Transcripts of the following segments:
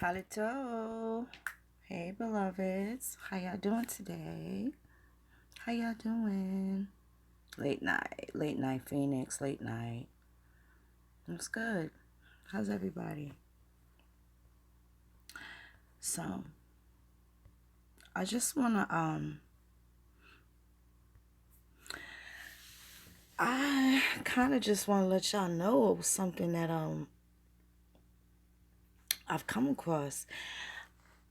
Halito. Hey, beloveds. How y'all doing today? How y'all doing? Late night Phoenix, late night. It's good. How's everybody? So, I just wanna I kind of just want to let y'all know something that I've come across.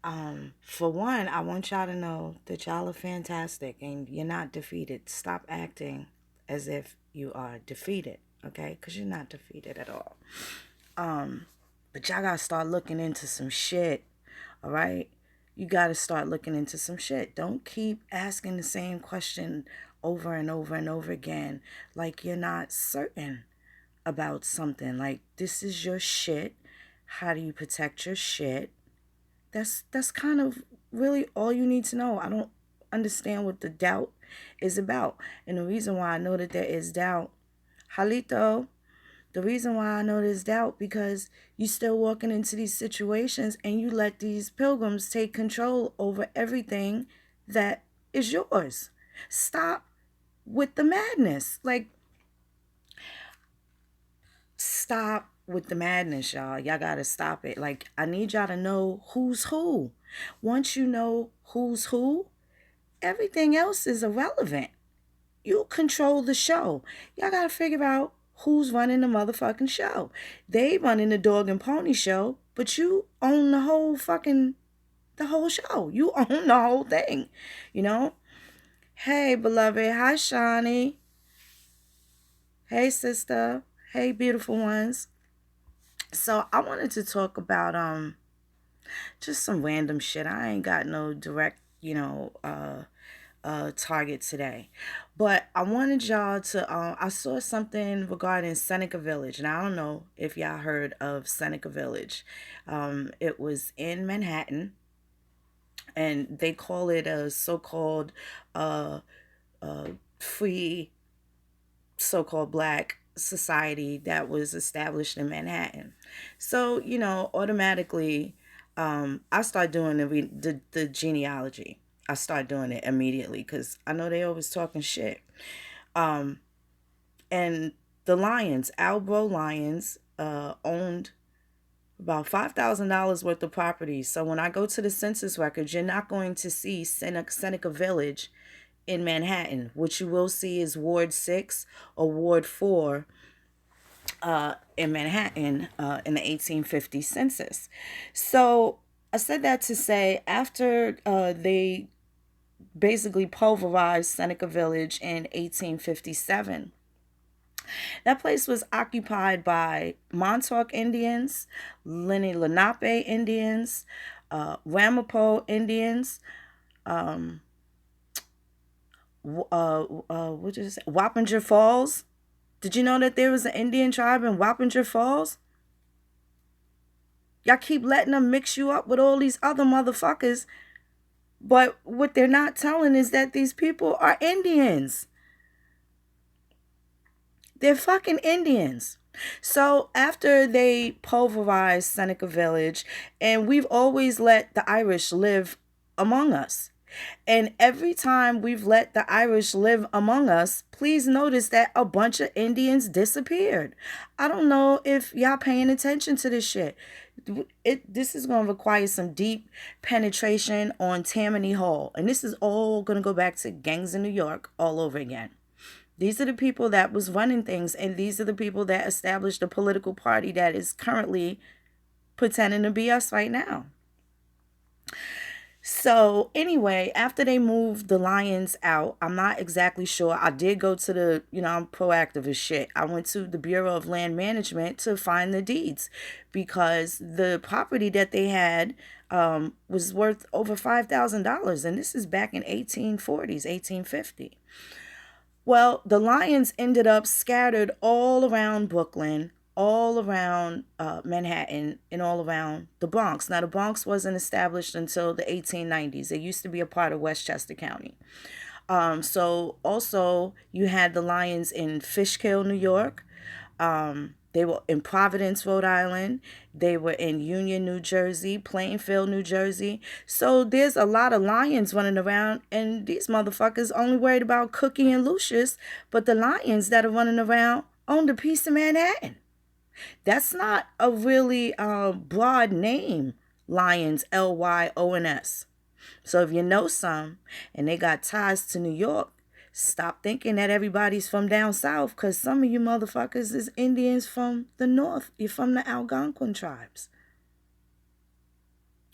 For one, I want y'all to know that y'all are fantastic and you're not defeated. Stop acting as if you are defeated, okay? Because you're not defeated at all. But y'all gotta start looking into some shit, all right? You gotta start looking into some shit. Don't keep asking the same question over and over and over again like you're not certain about something. Like, this is your shit. How do you protect your shit? That's kind of really all you need to know. I don't understand what the doubt is about. And the reason why I know that there is doubt, Halito, the reason why I know there's doubt because you still walking into these situations and you let these pilgrims take control over everything that is yours. Stop with the madness. Like, stop with the madness, y'all. Y'all gotta stop it. Like, I need y'all to know who's who. Once you know who's who, everything else is irrelevant. You control the show. Y'all gotta figure out who's running the motherfucking show. They running the dog and pony show, but you own the whole show. You own the whole thing. You know? Hey, beloved. Hi, Shawnee. Hey, sister. Hey, beautiful ones. So I wanted to talk about just some random shit. I ain't got no direct, target today. But I wanted y'all to I saw something regarding Seneca Village, and I don't know if y'all heard of Seneca Village. It was in Manhattan, and they call it a so-called uh, free so-called black society that was established in Manhattan. So, automatically, I start doing the genealogy. I start doing it immediately because I know they always talking shit. Um, and the Lions, Albro Lions, owned about $5,000 worth of property. So when I go to the census records, you're not going to see Seneca Village in Manhattan. What you will see is Ward 6 or Ward 4 in Manhattan in the 1850 census. So I said that to say after they basically pulverized Seneca Village in 1857, that place was occupied by Montauk Indians, Lenni Lenape Indians, Ramapo Indians, what did you say? Wappinger Falls. Did you know that there was an Indian tribe in Wappinger Falls? Y'all keep letting them mix you up with all these other motherfuckers. But what they're not telling is that these people are Indians. They're fucking Indians. So after they pulverized Seneca Village, and we've always let the Irish live among us. And every time we've let the Irish live among us, please notice that a bunch of Indians disappeared. I don't know if y'all paying attention to this shit. This is going to require some deep penetration on Tammany Hall. And this is all going to go back to gangs in New York all over again. These are the people that was running things, and these are the people that established the political party that is currently pretending to be us right now. So anyway, after they moved the Lions out, I'm not exactly sure. I did go to I'm proactive as shit. I went to the Bureau of Land Management to find the deeds because the property that they had was worth over $5,000. And this is back in 1840s, 1850. Well, the Lions ended up scattered all around Brooklyn, all around Manhattan, and all around the Bronx. Now, the Bronx wasn't established until the 1890s. It used to be a part of Westchester County. So also you had the Lions in Fishkill, New York. They were in Providence, Rhode Island. They were in Union, New Jersey, Plainfield, New Jersey. So there's a lot of lions running around, and these motherfuckers only worried about Cookie and Lucius, but the lions that are running around own a piece of Manhattan. That's not a really broad name, Lions, Lyons. So if you know some and they got ties to New York, stop thinking that everybody's from down south, because some of you motherfuckers is Indians from the north. You're from the Algonquin tribes.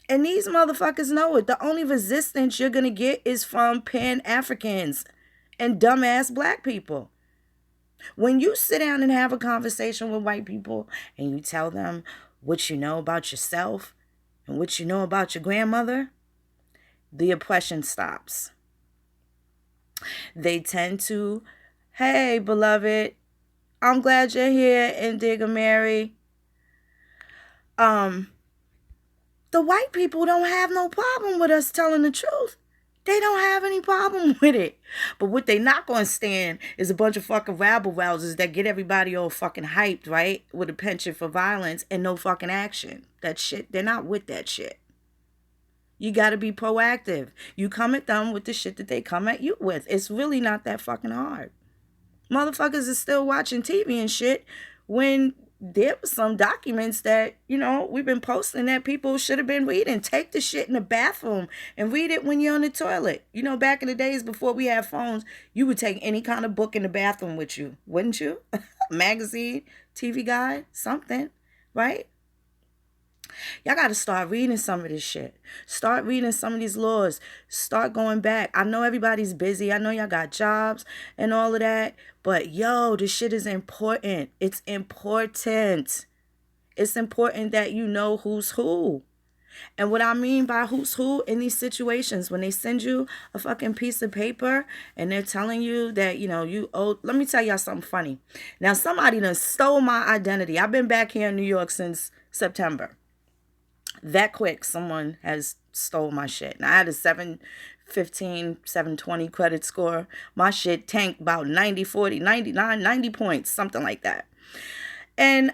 And these motherfuckers know it. The only resistance you're going to get is from Pan-Africans and dumbass black people. When you sit down and have a conversation with white people and you tell them what you know about yourself and what you know about your grandmother, the oppression stops. They tend to, hey, beloved, I'm glad you're here, Indigo Mary. The white people don't have no problem with us telling the truth. They don't have any problem with it. But what they not going to stand is a bunch of fucking rabble-rousers that get everybody all fucking hyped, right? With a penchant for violence and no fucking action. That shit, they're not with that shit. You got to be proactive. You come at them with the shit that they come at you with. It's really not that fucking hard. Motherfuckers is still watching TV and shit when there was some documents that, we've been posting that people should have been reading. Take the shit in the bathroom and read it when you're on the toilet. Back in the days before we had phones, you would take any kind of book in the bathroom with you, wouldn't you? Magazine, TV guide, something, right? Y'all got to start reading some of this shit. Start reading some of these laws. Start going back. I know everybody's busy. I know y'all got jobs and all of that. But yo, this shit is important. It's important. It's important that you know who's who. And what I mean by who's who in these situations, when they send you a fucking piece of paper and they're telling you that, you owe, let me tell y'all something funny. Now, somebody done stole my identity. I've been back here in New York since September. That quick, someone has stole my shit. Now, I had a 715, 720 credit score. My shit tanked about 90, 40, 99, 90 points, something like that. And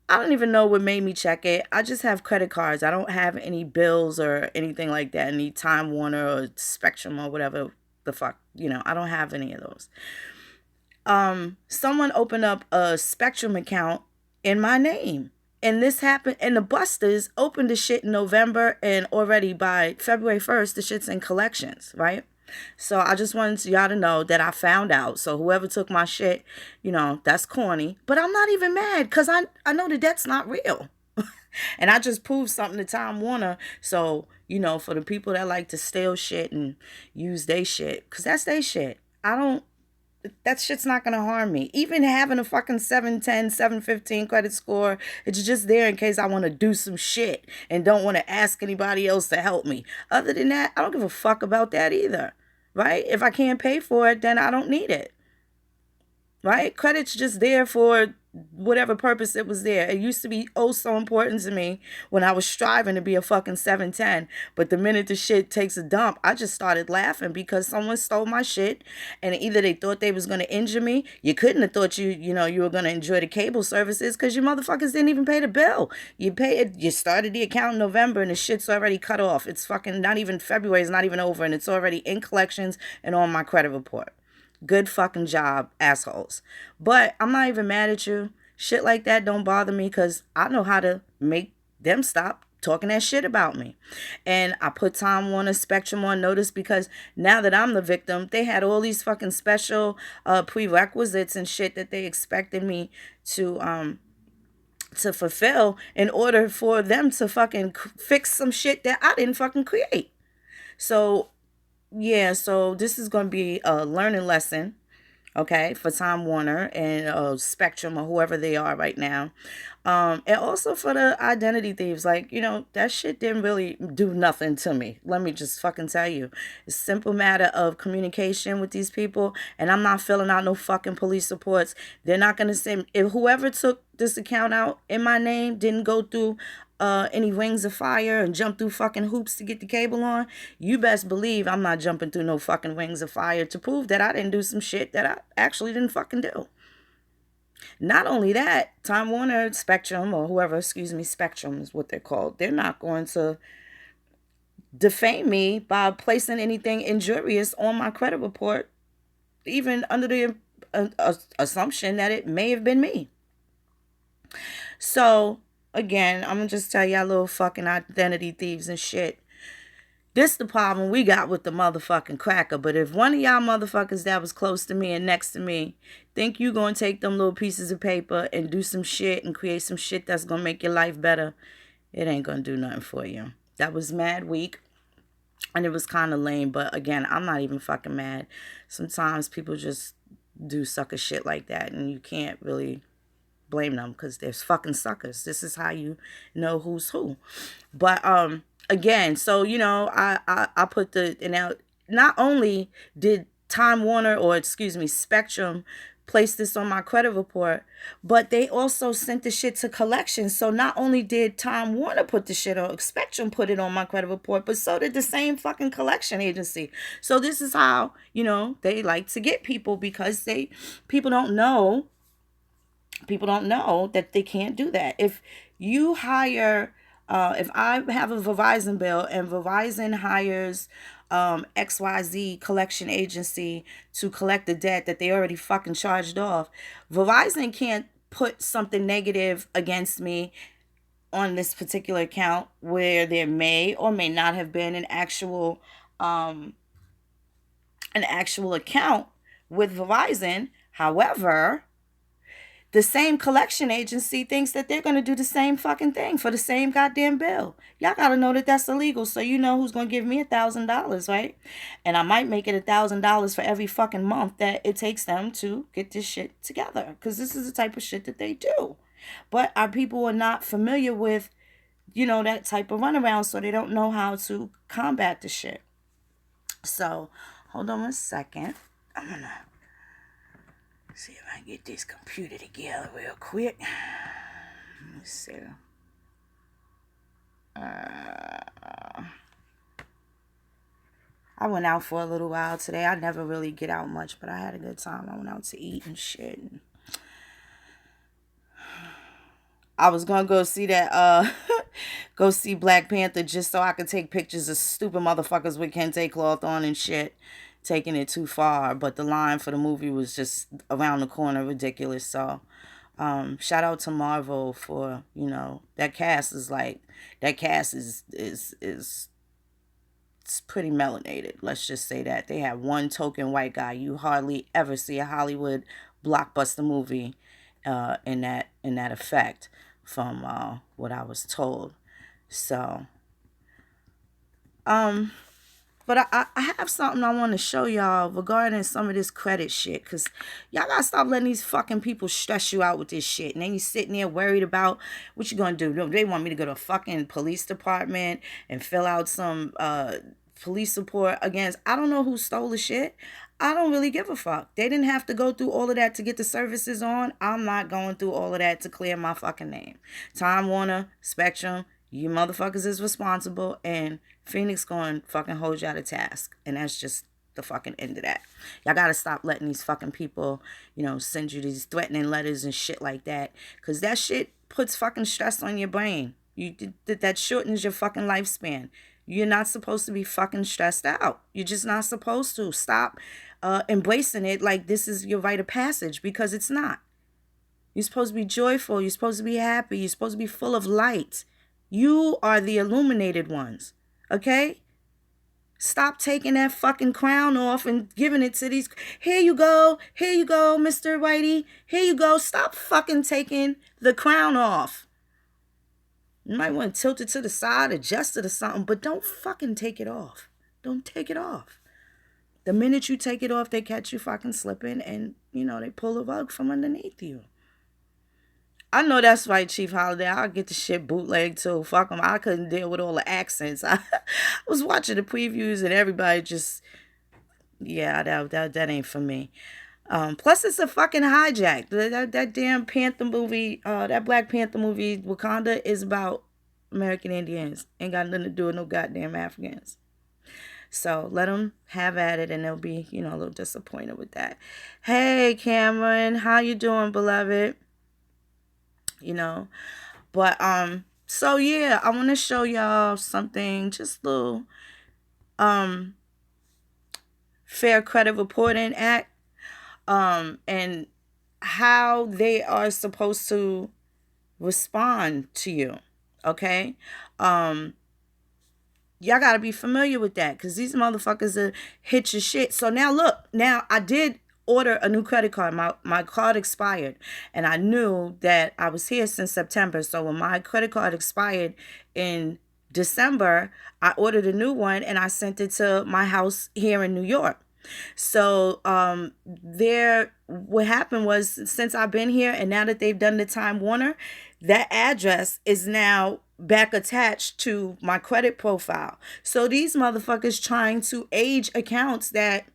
I don't even know what made me check it. I just have credit cards. I don't have any bills or anything like that. Any Time Warner or Spectrum or whatever the fuck. I don't have any of those. Someone opened up a Spectrum account in my name. And this happened, and the busters opened the shit in November, and already by February 1st, the shit's in collections, right? So I just wanted y'all to know that I found out. So whoever took my shit, that's corny. But I'm not even mad, because I know the debt's not real. And I just proved something to Time Warner. So, for the people that like to steal shit and use their shit, because that's their shit. That shit's not going to harm me. Even having a fucking 710, 715 credit score, it's just there in case I want to do some shit and don't want to ask anybody else to help me. Other than that, I don't give a fuck about that either, right? If I can't pay for it, then I don't need it, right? Credit's just there for whatever purpose it was there. It used to be so important to me when I was striving to be a fucking 710. But the minute the shit takes a dump, I just started laughing because someone stole my shit, and either they thought they was going to injure me. You couldn't have thought you were going to enjoy the cable services because you motherfuckers didn't even pay the bill. You started the account in November and the shit's already cut off. It's fucking not even February, it's not even over, and it's already in collections and on my credit report. Good fucking job, assholes. But I'm not even mad at you. Shit like that don't bother me because I know how to make them stop talking that shit about me. And I put Time Warner Spectrum on notice because now that I'm the victim, they had all these fucking special prerequisites and shit that they expected me to fulfill in order for them to fucking fix some shit that I didn't fucking create. So yeah, so this is going to be a learning lesson, okay, for Time Warner and Spectrum or whoever they are right now. And also for the identity thieves, that shit didn't really do nothing to me. Let me just fucking tell you. It's a simple matter of communication with these people, and I'm not filling out no fucking police reports. They're not going to say, if whoever took this account out in my name didn't go through any rings of fire and jump through fucking hoops to get the cable on, you best believe I'm not jumping through no fucking rings of fire to prove that I didn't do some shit that I actually didn't fucking do. Not only that, Time Warner, Spectrum, or whoever, excuse me, Spectrum is what they're called. They're not going to defame me by placing anything injurious on my credit report, even under the assumption that it may have been me. So, again, I'm gonna just tell y'all little fucking identity thieves and shit. This the problem we got with the motherfucking cracker. But if one of y'all motherfuckers that was close to me and next to me think you gonna take them little pieces of paper and do some shit and create some shit that's gonna make your life better, it ain't gonna do nothing for you. That was mad weak. And it was kind of lame. But again, I'm not even fucking mad. Sometimes people just do sucker shit like that. And you can't really blame them because there's fucking suckers. This is how you know who's who. But again, so I put the and now not only did Time Warner, or excuse me, Spectrum, place this on my credit report, but they also sent the shit to collections. So not only did Time Warner put the shit on, Spectrum put it on my credit report, but so did the same fucking collection agency. So this is how, they like to get people, because people don't know that they can't do that. If you hire, if I have a Verizon bill and Verizon hires XYZ collection agency to collect the debt that they already fucking charged off, Verizon can't put something negative against me on this particular account where there may or may not have been an actual account with Verizon. However, the same collection agency thinks that they're going to do the same fucking thing for the same goddamn bill. Y'all got to know that that's illegal. So you know who's going to give me $1,000, right? And I might make it $1,000 for every fucking month that it takes them to get this shit together. Because this is the type of shit that they do. But our people are not familiar with, that type of runaround. So they don't know how to combat the shit. So hold on one second. I'm going to see if I can get this computer together real quick. Let's see. I went out for a little while today. I never really get out much, but I had a good time. I went out to eat and shit. I was gonna go see that, go see Black Panther just so I could take pictures of stupid motherfuckers with kente cloth on and shit, taking it too far. But the line for the movie was just around the corner, ridiculous. So, shout out to Marvel for, that cast is it's pretty melanated. Let's just say that. They have one token white guy. You hardly ever see a Hollywood blockbuster movie in that effect, from what I was told. So, but I have something I want to show y'all regarding some of this credit shit. Because y'all got to stop letting these fucking people stress you out with this shit. And then you sitting there worried about what you going to do. They want me to go to a fucking police department and fill out some police report against, I don't know who stole the shit. I don't really give a fuck. They didn't have to go through all of that to get the services on. I'm not going through all of that to clear my fucking name. Time Warner, Spectrum, you motherfuckers is responsible, and Phoenix going to fucking hold y'all to task. And that's just the fucking end of that. Y'all got to stop letting these fucking people, send you these threatening letters and shit like that. Because that shit puts fucking stress on your brain. That shortens your fucking lifespan. You're not supposed to be fucking stressed out. You're just not supposed to. Stop embracing it like this is your rite of passage, because it's not. You're supposed to be joyful. You're supposed to be happy. You're supposed to be full of light. You are the illuminated ones. Okay? Stop taking that fucking crown off and giving it to these. Here you go, Mr. Whitey. Here you go. Stop fucking taking the crown off. You might want to tilt it to the side, adjust it or something, but don't fucking take it off. Don't take it off. The minute you take it off, they catch you fucking slipping and, they pull the rug from underneath you. I know that's right, Chief Holiday. I'll get the shit bootleg too. Fuck them. I couldn't deal with all the accents. I was watching the previews and everybody just, yeah, that ain't for me. Plus, it's a fucking hijack. That damn Panther movie, that Black Panther movie, Wakanda, is about American Indians. Ain't got nothing to do with no goddamn Africans. So let them have at it, and they'll be, a little disappointed with that. Hey, Cameron, how you doing, beloved? You know, but so yeah, I want to show y'all something, just a little Fair Credit Reporting Act, and how they are supposed to respond to you. Okay, y'all got to be familiar with that, because these motherfuckers are hit your shit. So now look, now I did order a new credit card. My card expired, and I knew that I was here since September. So when my credit card expired in December, I ordered a new one and I sent it to my house here in New York. So what happened was, since I've been here and now that they've done the Time Warner, that address is now back attached to my credit profile. So these motherfuckers trying to age accounts that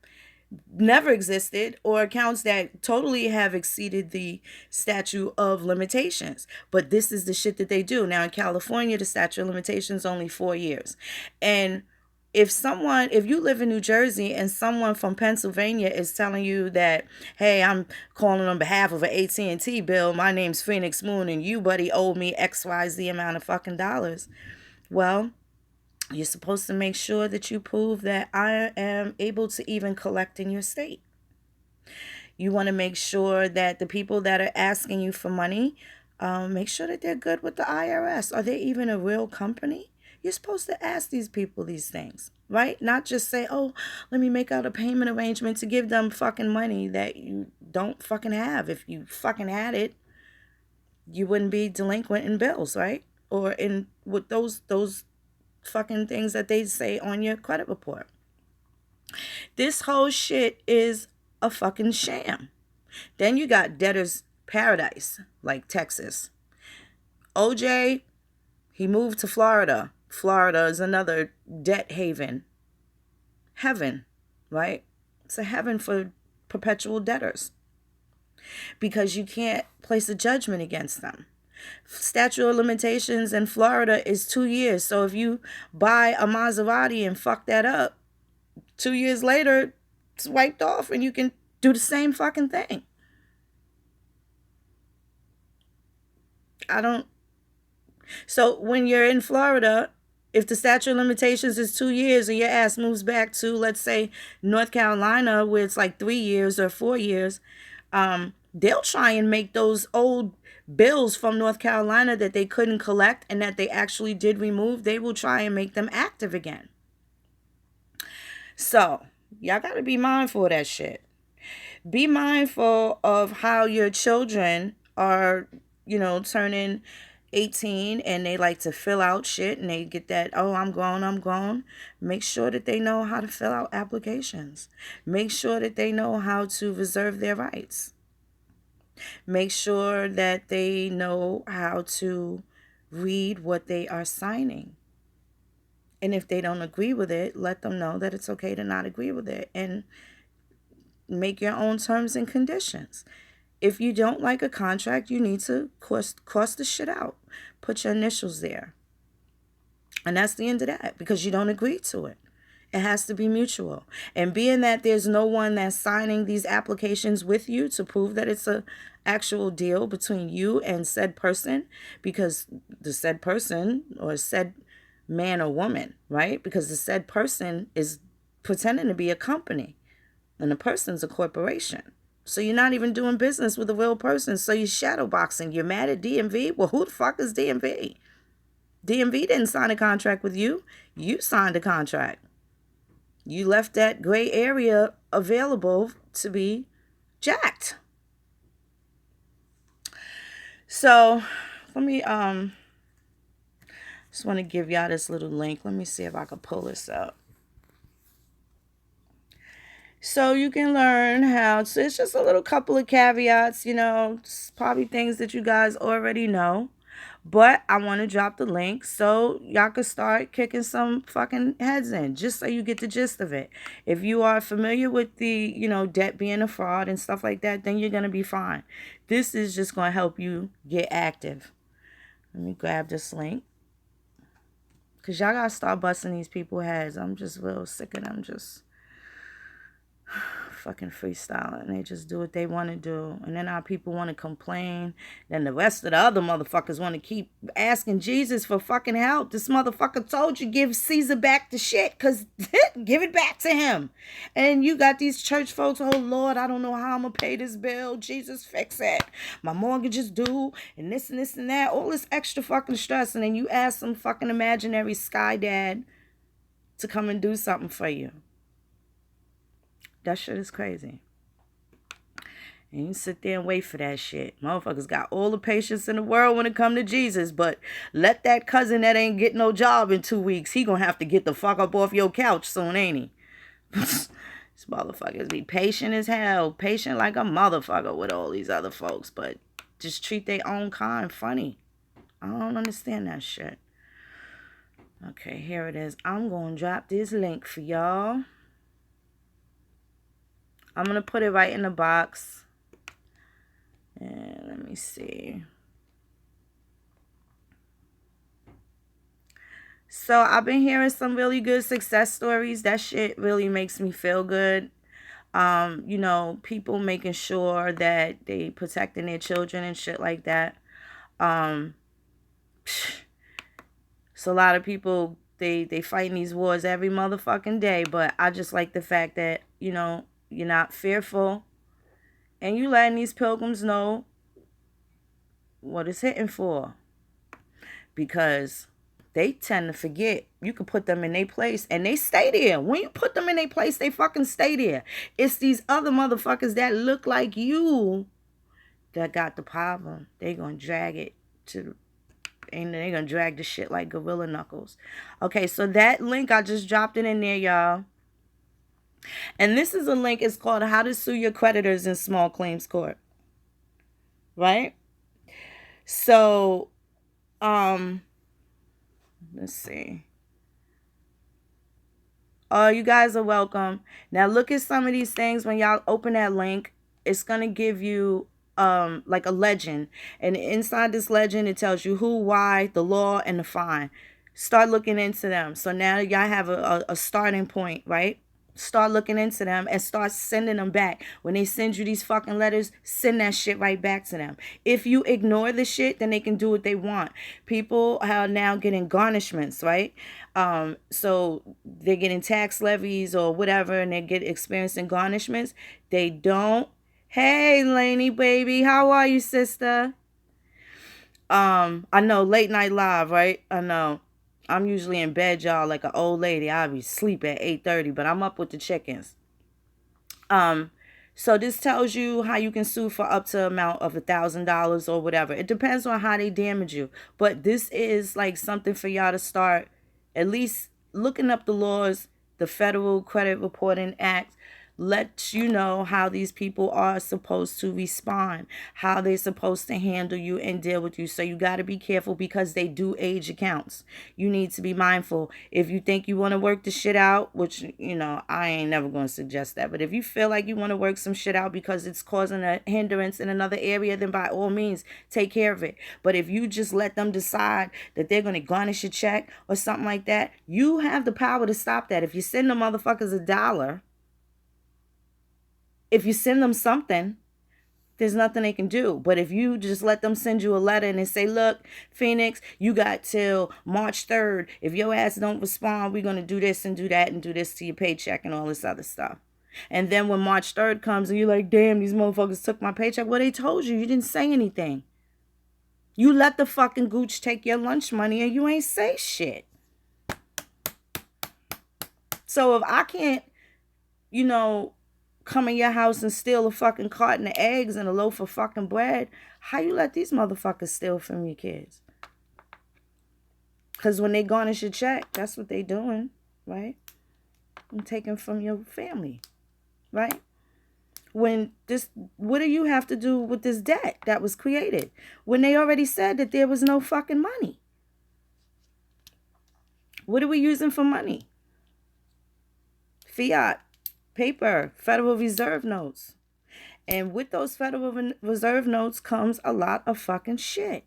never existed, or accounts that totally have exceeded the statute of limitations. But this is the shit that they do. Now in California, the statute of limitations is only 4 years. And if you live in New Jersey and someone from Pennsylvania is telling you that, hey, I'm calling on behalf of an AT&T bill, my name's Phoenix Moon, and you, buddy, owe me XYZ amount of fucking dollars. Well, you're supposed to make sure that you prove that I am able to even collect in your state. You want to make sure that the people that are asking you for money, make sure that they're good with the IRS. Are they even a real company? You're supposed to ask these people these things, right? Not just say, oh, let me make out a payment arrangement to give them fucking money that you don't fucking have. If you fucking had it, you wouldn't be delinquent in bills, right? Or in with those fucking things that they say on your credit report. This whole shit is a fucking sham. Then you got debtor's paradise, like Texas. OJ, he moved to Florida. Florida is another debt haven. Heaven, right? It's a heaven for perpetual debtors, because you can't place a judgment against them. Statute of limitations in Florida is 2 years. So if you buy a Maserati and fuck that up, 2 years later, it's wiped off and you can do the same fucking thing. So when you're in Florida, if the statute of limitations is 2 years and your ass moves back to, let's say, North Carolina, where it's like 3 years or 4 years, they'll try and make those old bills from North Carolina that they couldn't collect and that they actually did remove, they will try and make them active again. So y'all got to be mindful of that shit. Be mindful of how your children are, turning 18 and they like to fill out shit and they get that, oh, I'm grown. Make sure that they know how to fill out applications. Make sure that they know how to reserve their rights. Make sure that they know how to read what they are signing. And if they don't agree with it, let them know that it's okay to not agree with it, and make your own terms and conditions. If you don't like a contract, you need to cross the shit out. Put your initials there. And that's the end of that, because you don't agree to it. It has to be mutual. And being that there's no one that's signing these applications with you to prove that it's a actual deal between you and said person, because the said person, or said man or woman, right? Because the said person is pretending to be a company and the person's a corporation. So you're not even doing business with a real person. So you're shadowboxing. You're mad at DMV? Well, who the fuck is DMV? DMV didn't sign a contract with you. You signed a contract. You left that gray area available to be jacked. So let me just want to give y'all this little link. Let me see if I can pull this up. So you can learn how to, it's just a little couple of caveats, it's probably things that you guys already know. But I want to drop the link so y'all can start kicking some fucking heads in, just so you get the gist of it. If you are familiar with the, debt being a fraud and stuff like that, then you're going to be fine. This is just going to help you get active. Let me grab this link. Because y'all got to start busting these people's heads. I'm just real sick of them just fucking freestyling. They just do what they want to do. And then our people want to complain. Then the rest of the other motherfuckers want to keep asking Jesus for fucking help. This motherfucker told you give Caesar back the shit, because give it back to him. And you got these church folks, oh Lord, I don't know how I'm going to pay this bill. Jesus, fix it. My mortgage is due, and this and this and that. All this extra fucking stress. And then you ask some fucking imaginary sky dad to come and do something for you. That shit is crazy. And you sit there and wait for that shit. Motherfuckers got all the patience in the world when it come to Jesus, but let that cousin that ain't get no job in 2 weeks, he gonna have to get the fuck up off your couch soon, ain't he? These motherfuckers be patient as hell. Patient like a motherfucker with all these other folks, but just treat their own kind funny. I don't understand that shit. Okay, here it is. I'm gonna drop this link for y'all. I'm going to put it right in the box. And let me see. So I've been hearing some really good success stories. That shit really makes me feel good. You know, people making sure that they protecting their children and shit like that. So a lot of people, they fighting these wars every motherfucking day. But I just like the fact that, you know, you're not fearful, and you letting these pilgrims know what it's hitting for, because they tend to forget. You can put them in their place and they stay there. When you put them in their place, they fucking stay there. It's these other motherfuckers that look like you that got the problem. They gonna drag it to, and they gonna drag the shit like gorilla knuckles. Okay, so that link, I just dropped it in there, y'all. And this is a link. It's called How to Sue Your Creditors in Small Claims Court. Right? So, let's see. Oh, you guys are welcome. Now look at some of these things. When y'all open that link, it's going to give you like a legend. And inside this legend, it tells you who, why, the law, and the fine. Start looking into them. So now y'all have a starting point, right? Start looking into them and start sending them back. When they send you these fucking letters, send that shit right back to them. If you ignore the shit, then they can do what they want. People are now getting garnishments, right? So they're getting tax levies or whatever, and they get experiencing garnishments. They don't. Hey, Lainey, baby, how are you, sister? I know, late night live, right? I know. I'm usually in bed, y'all, like an old lady. I'll be asleep at 8:30, but I'm up with the chickens. So this tells you how you can sue for up to amount of $1,000 or whatever. It depends on how they damage you. But this is like something for y'all to start at least looking up the laws. The Federal Credit Reporting Act lets you know how these people are supposed to respond, how they're supposed to handle you and deal with you. So you got to be careful, because they do age accounts. You need to be mindful. If you think you want to work the shit out, which, you know, I ain't never going to suggest that, but if you feel like you want to work some shit out because it's causing a hindrance in another area, then by all means, take care of it. But if you just let them decide that they're going to garnish a check or something like that, you have the power to stop that. If you send the motherfuckers $1, if you send them something, there's nothing they can do. But if you just let them send you a letter and they say, look, Phoenix, you got till March 3rd. If your ass don't respond, we're going to do this and do that and do this to your paycheck and all this other stuff. And then when March 3rd comes and you're like, damn, these motherfuckers took my paycheck. Well, they told you. You didn't say anything. You let the fucking gooch take your lunch money and you ain't say shit. So if I can't, you know, come in your house and steal a fucking carton of eggs and a loaf of fucking bread, how you let these motherfuckers steal from your kids? Because when they garnish your check, that's what they doing, right? And taking from your family, right? When this, what do you have to do with this debt that was created when they already said that there was no fucking money? What are we using for money? Fiat. Paper, Federal Reserve notes. And with those Federal Reserve notes comes a lot of fucking shit.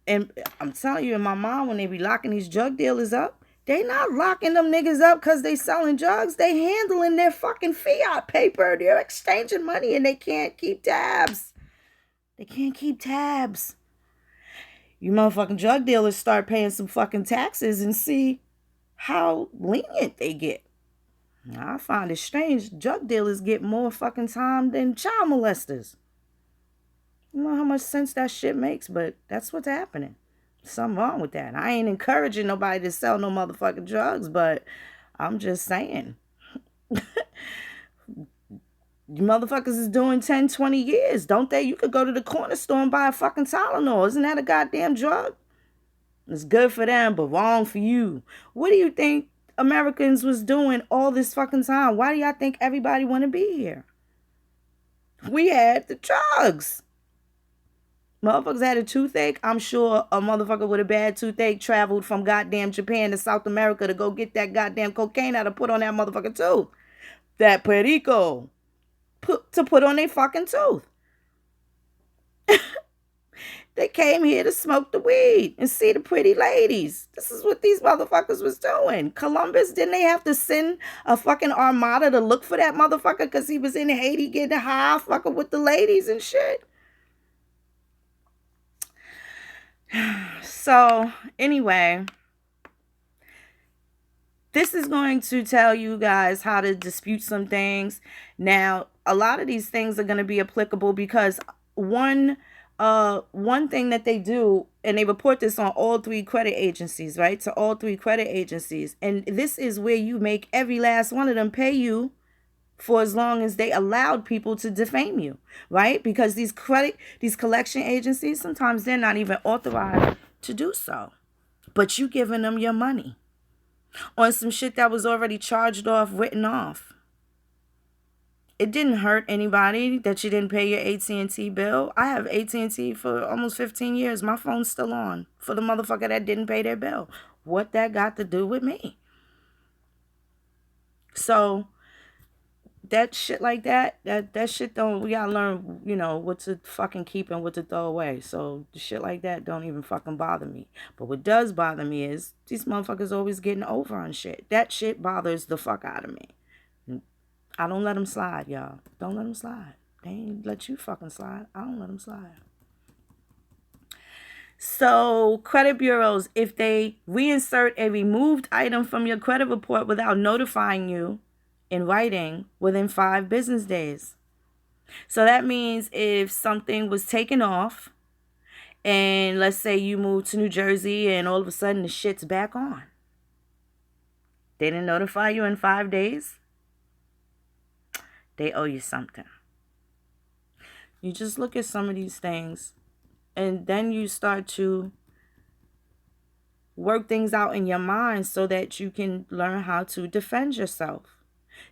And I'm telling you, in my mind, when they be locking these drug dealers up, They not locking them niggas up because they selling drugs. They handling their fucking fiat paper. They're exchanging money and they can't keep tabs. They can't keep tabs. You motherfucking drug dealers start paying some fucking taxes and see how lenient they get. Now, I find it strange. Drug dealers get more fucking time than child molesters. I don't know how much sense that shit makes, but that's what's happening. Something wrong with that. I ain't encouraging nobody to sell no motherfucking drugs, but I'm just saying. You motherfuckers is doing 10, 20 years, don't they? You could go to the corner store and buy a fucking Tylenol. Isn't that a goddamn drug? It's good for them, but wrong for you. What do you think Americans was doing all this fucking time? Why do y'all think everybody want to be here? We had the drugs. Motherfuckers had a toothache. I'm sure a motherfucker with a bad toothache traveled from goddamn Japan to South America to go get that goddamn cocaine out to put on that motherfucking tooth. That perico. To put on their fucking tooth. They came here to smoke the weed and see the pretty ladies. This is what these motherfuckers was doing. Columbus, didn't they have to send a fucking armada to look for that motherfucker because he was in Haiti getting high fucking with the ladies and shit? So, anyway, this is going to tell you guys how to dispute some things. Now, a lot of these things are going to be applicable because one thing that they do, and they report this on all three credit agencies, right? To all three credit agencies. And this is where you make every last one of them pay you for as long as they allowed people to defame you, right? Because these collection agencies, sometimes they're not even authorized to do so. But you giving them your money on some shit that was already charged off, written off. It didn't hurt anybody that you didn't pay your AT&T bill. I have AT&T for almost 15 years. My phone's still on for the motherfucker that didn't pay their bill. What that got to do with me? So that shit like that shit don't, we gotta learn, what to fucking keep and what to throw away. So the shit like that don't even fucking bother me. But what does bother me is these motherfuckers always getting over on shit. That shit bothers the fuck out of me. I don't let them slide, y'all. Don't let them slide. They ain't let you fucking slide. I don't let them slide. So credit bureaus, if they reinsert a removed item from your credit report without notifying you in writing within 5 business days. So that means if something was taken off and let's say you moved to New Jersey and all of a sudden the shit's back on. They didn't notify you in 5 days. They owe you something. You just look at some of these things and then you start to work things out in your mind so that you can learn how to defend yourself.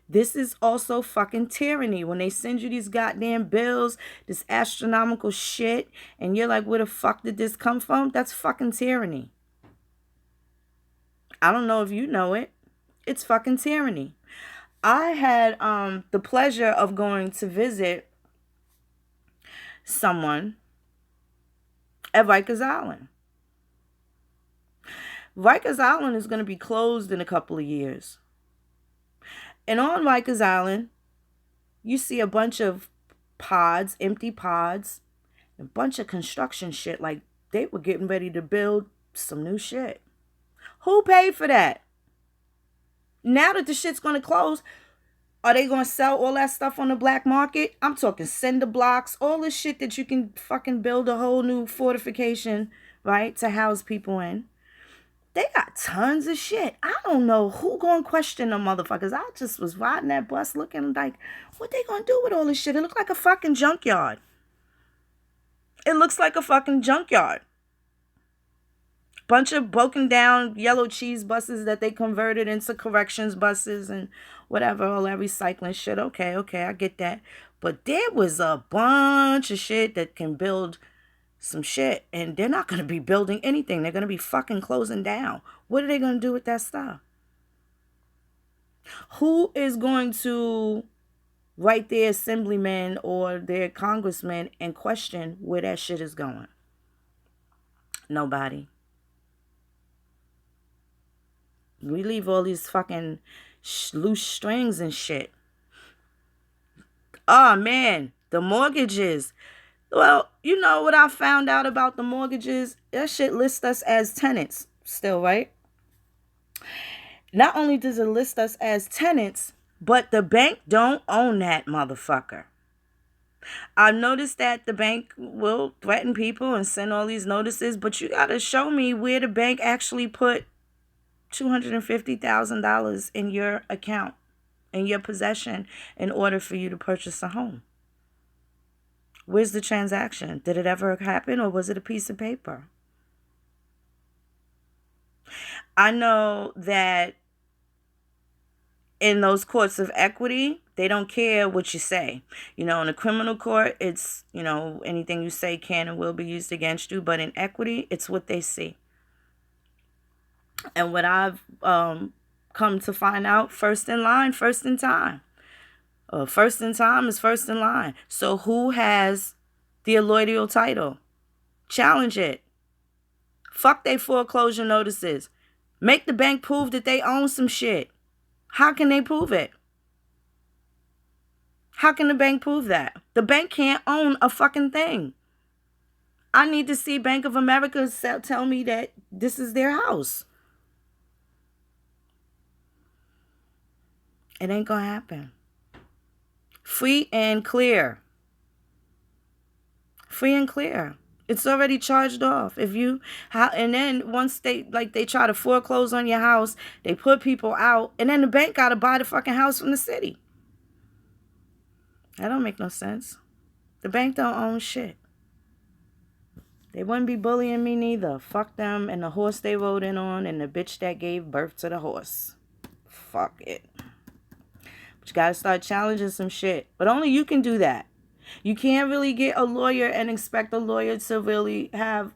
This is also fucking tyranny. When they send you these goddamn bills, this astronomical shit, and you're like, where the fuck did this come from? That's fucking tyranny. I don't know if you know it. It's fucking tyranny. I had the pleasure of going to visit someone at Rikers Island. Rikers Island is going to be closed in a couple of years. And on Rikers Island, you see a bunch of pods, empty pods, a bunch of construction shit like they were getting ready to build some new shit. Who paid for that? Now that the shit's going to close, are they going to sell all that stuff on the black market? I'm talking cinder blocks, all this shit that you can fucking build a whole new fortification, right, to house people in. They got tons of shit. I don't know who going to question them motherfuckers. I just was riding that bus looking like, what they going to do with all this shit? It looked like a fucking junkyard. It looks like a fucking junkyard. Bunch of broken down yellow cheese buses that they converted into corrections buses and whatever, all that recycling shit. Okay, I get that. But there was a bunch of shit that can build some shit, and they're not going to be building anything. They're going to be fucking closing down. What are they going to do with that stuff? Who is going to write their assemblyman or their congressman and question where that shit is going? Nobody. We leave all these fucking loose strings and shit. Oh, man. The mortgages. Well, you know what I found out about the mortgages? That shit lists us as tenants still, right? Not only does it list us as tenants, but the bank don't own that motherfucker. I've noticed that the bank will threaten people and send all these notices, but you got to show me where the bank actually put $250,000 in your account, in your possession, in order for you to purchase a home. Where's the transaction? Did it ever happen, or was it a piece of paper? I know that in those courts of equity, they don't care what you say. In a criminal court, it's, anything you say can and will be used against you. But in equity, it's what they see. And what I've come to find out, first in line, first in time. First in time is first in line. So who has the allodial title? Challenge it. Fuck they foreclosure notices. Make the bank prove that they own some shit. How can they prove it? How can the bank prove that? The bank can't own a fucking thing. I need to see Bank of America tell me that this is their house. It ain't gonna happen. Free and clear. Free and clear. It's already charged off. And then once they try to foreclose on your house, they put people out, and then the bank gotta buy the fucking house from the city. That don't make no sense. The bank don't own shit. They wouldn't be bullying me neither. Fuck them and the horse they rode in on and the bitch that gave birth to the horse. Fuck it. But you gotta start challenging some shit. But only you can do that. You can't really get a lawyer and expect a lawyer to really have,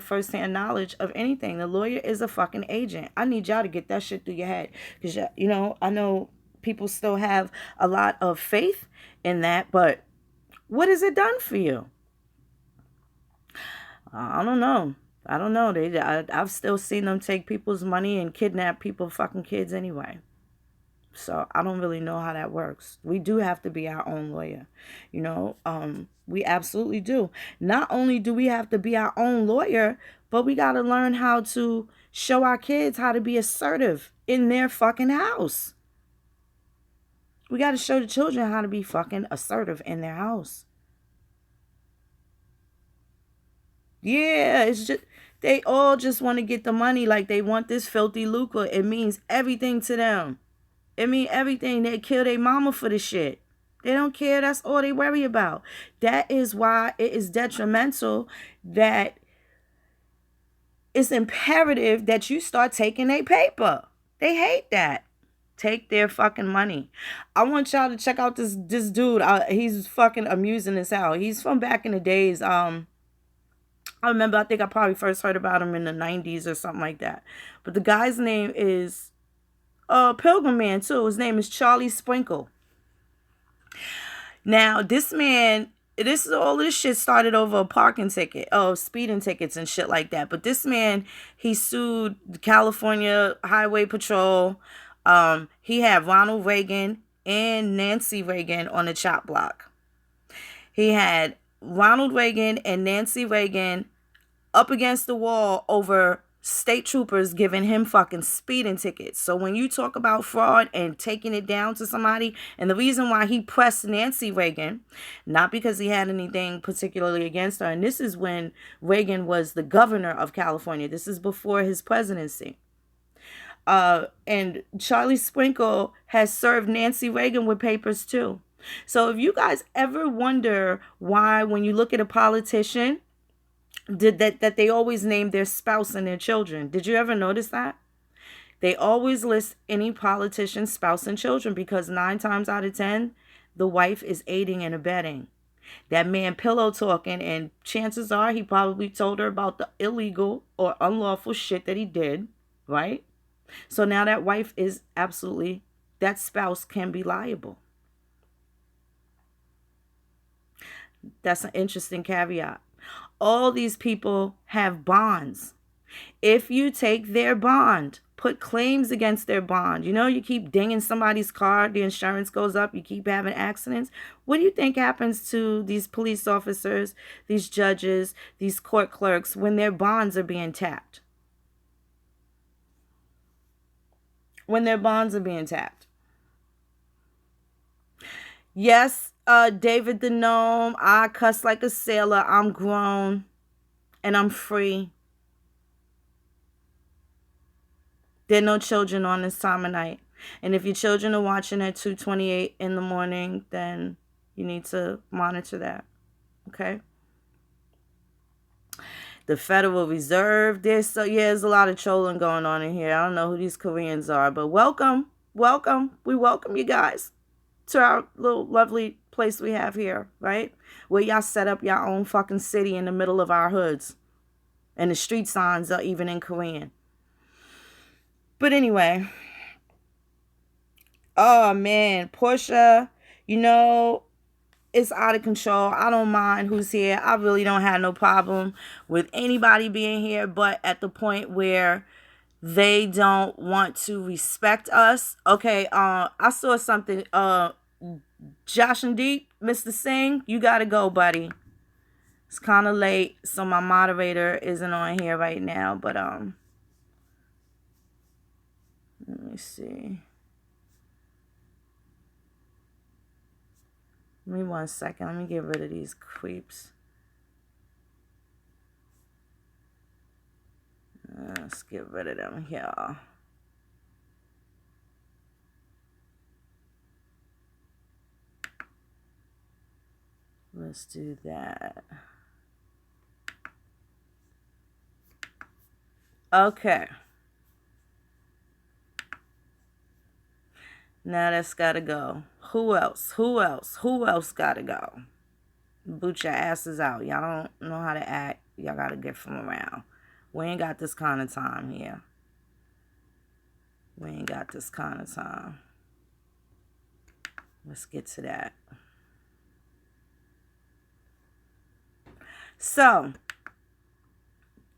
firsthand knowledge of anything. The lawyer is a fucking agent. I need y'all to get that shit through your head. Because, I know people still have a lot of faith in that, but what has it done for you? I don't know. I've still seen them take people's money and kidnap people's fucking kids anyway. So I don't really know how that works. We do have to be our own lawyer. We absolutely do. Not only do we have to be our own lawyer, but we got to learn how to show our kids how to be assertive in their fucking house. We got to show the children how to be fucking assertive in their house. Yeah, it's just, they all just want to get the money. Like they want this filthy lucre. It means everything to them. It means everything. They kill their mama for the shit. They don't care. That's all they worry about. That is why it is detrimental that it's imperative that you start taking their paper. They hate that. Take their fucking money. I want y'all to check out this dude. He's fucking amusing as hell. He's from back in the days. I remember, I think I probably first heard about him in the 90s or something like that. But the guy's name is Pilgrim Man too. His name is Charlie Sprinkle. Now, all this shit started over a parking ticket, speeding tickets and shit like that. But this man, he sued the California Highway Patrol. He had Ronald Reagan and Nancy Reagan on the chop block. He had Ronald Reagan and Nancy Reagan up against the wall over state troopers giving him fucking speeding tickets. So when you talk about fraud and taking it down to somebody, and the reason why he pressed Nancy Reagan, not because he had anything particularly against her, and this is when Reagan was the governor of California. This is before his presidency. And Charlie Sprinkle has served Nancy Reagan with papers too. So if you guys ever wonder why when you look at a politician, that they always name their spouse and their children. Did you ever notice that? They always list any politician's spouse and children because 9 times out of 10, the wife is aiding and abetting. That man pillow talking, and chances are he probably told her about the illegal or unlawful shit that he did, right? So now that wife is that spouse can be liable. That's an interesting caveat. All these people have bonds. If you take their bond, put claims against their bond. You know, you keep dinging somebody's car, the insurance goes up, you keep having accidents. What do you think happens to these police officers, these judges, these court clerks when their bonds are being tapped? When their bonds are being tapped. Yes, David the Gnome, I cuss like a sailor. I'm grown and I'm free. There are no children on this time of night. And if your children are watching at 2:28 in the morning, then you need to monitor that. Okay? The Federal Reserve. There's a lot of trolling going on in here. I don't know who these Koreans are, but welcome. Welcome. We welcome you guys to our little lovely place we have here, right? Where y'all set up your own fucking city in the middle of our hoods. And the street signs are even in Korean. But anyway. Oh man, Portia, you know, it's out of control. I don't mind who's here. I really don't have no problem with anybody being here, but at the point where they don't want to respect us. Okay, I saw something. Josh and Deep, Mr. Singh, you gotta go, buddy. It's kind of late, so my moderator isn't on here right now. But let me see. Give me 1 second. Let me get rid of these creeps. Let's get rid of them here. Let's do that. Okay. Now that's gotta go. Who else? Who else? Who else gotta go? Boot your asses out. Y'all don't know how to act. Y'all gotta get from around. We ain't got this kind of time here. We ain't got this kind of time. Let's get to that. So,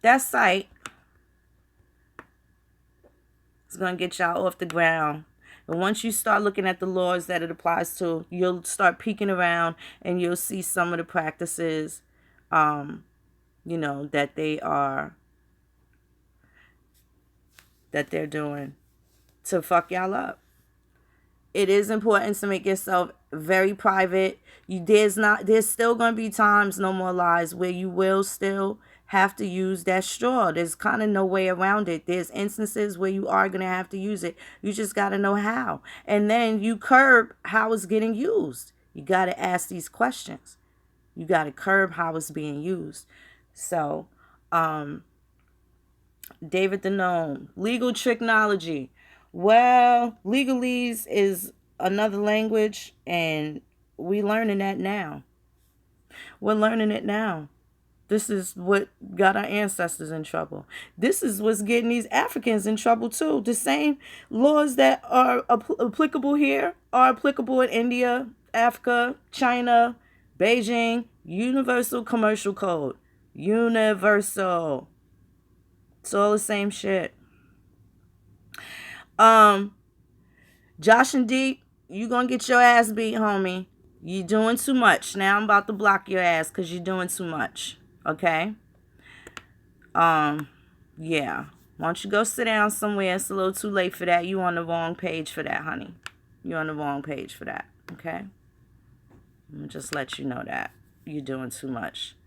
that site is going to get y'all off the ground. And once you start looking at the laws that it applies to, you'll start peeking around and you'll see some of the practices, you know, that they're doing to fuck y'all up. It is important to make yourself very private. There's still going to be times, no more lies, where you will still have to use that straw. There's kind of no way around it. There's instances where you are going to have to use it. You just got to know how. And then you curb how it's getting used. You got to ask these questions. You got to curb how it's being used. So, David the Gnome, legal technology. Well, legalese is another language, and we learning that now. We're learning it now. This is what got our ancestors in trouble. This is what's getting these Africans in trouble too. The same laws that are applicable here are applicable in India, Africa, China, Beijing. Universal Commercial Code. Universal. It's all the same shit. Josh and Deep, you gonna get your ass beat, homie. You doing too much. Now I'm about to block your ass because you're doing too much. Okay? Yeah. Why don't you go sit down somewhere? It's a little too late for that. You on the wrong page for that, honey. You're on the wrong page for that. Okay? I'm gonna just let you know that. You're doing too much.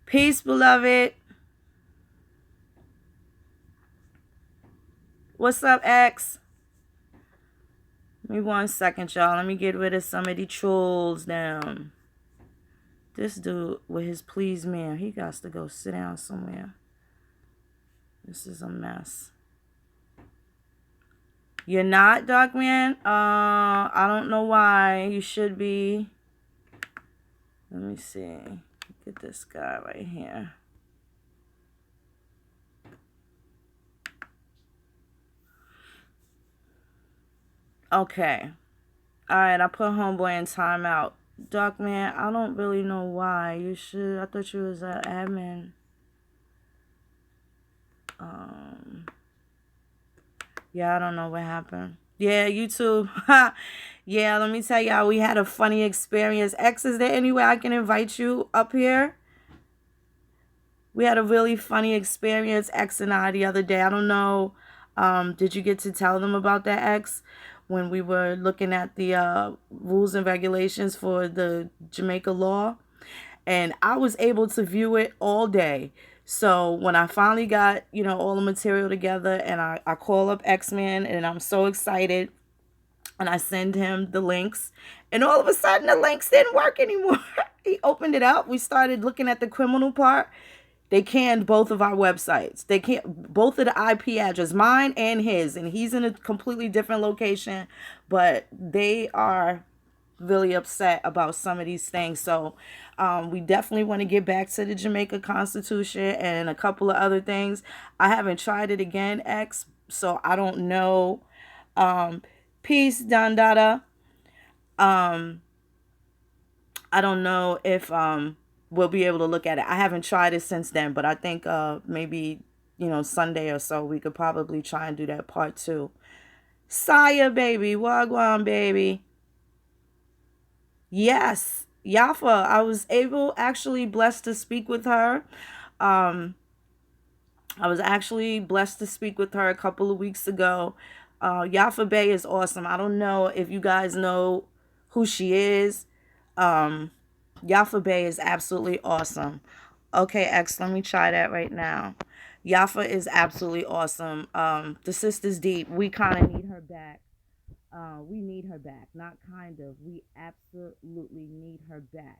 Peace, beloved. What's up, X? Give me 1 second, y'all. Let me get rid of some of the trolls down. This dude with his please man, he got to go sit down somewhere. This is a mess. You're not, Dark Man? I don't know why. You should be. Let me see. Get this guy right here. Okay. Alright, I put homeboy in timeout. Dark Man, I don't really know why. You should. I thought you was an admin. Yeah, I don't know what happened. Yeah, you too. Yeah, let me tell y'all, we had a funny experience. X, is there any way I can invite you up here? We had a really funny experience, X and I, the other day. I don't know. Did you get to tell them about that, X? When we were looking at the rules and regulations for the Jamaica law, and I was able to view it all day. So when I finally got, all the material together, and I call up X-Men, and I'm so excited, and I send him the links, and all of a sudden the links didn't work anymore. He opened it up. We started looking at the criminal part. They canned both of our websites. They can't both of the IP address, mine and his, and he's in a completely different location, but they are really upset about some of these things. So we definitely want to get back to the Jamaica Constitution and a couple of other things. I haven't tried it again, X, so I don't know. Peace, Dandada. I don't know if we'll be able to look at it. I haven't tried it since then, but I think maybe Sunday or so we could probably try and do that part two. Saya, baby, wagwan, baby. Yes, Yafa. I was able, actually blessed to speak with her. Um, I was actually blessed to speak with her a couple of weeks ago. Yafa Bay is awesome. I don't know if you guys know who she is. Yafa Bay is absolutely awesome. Okay, X, let me try that right now. Yafa is absolutely awesome. The sister's deep. We kind of need her back. We need her back. Not kind of. We absolutely need her back.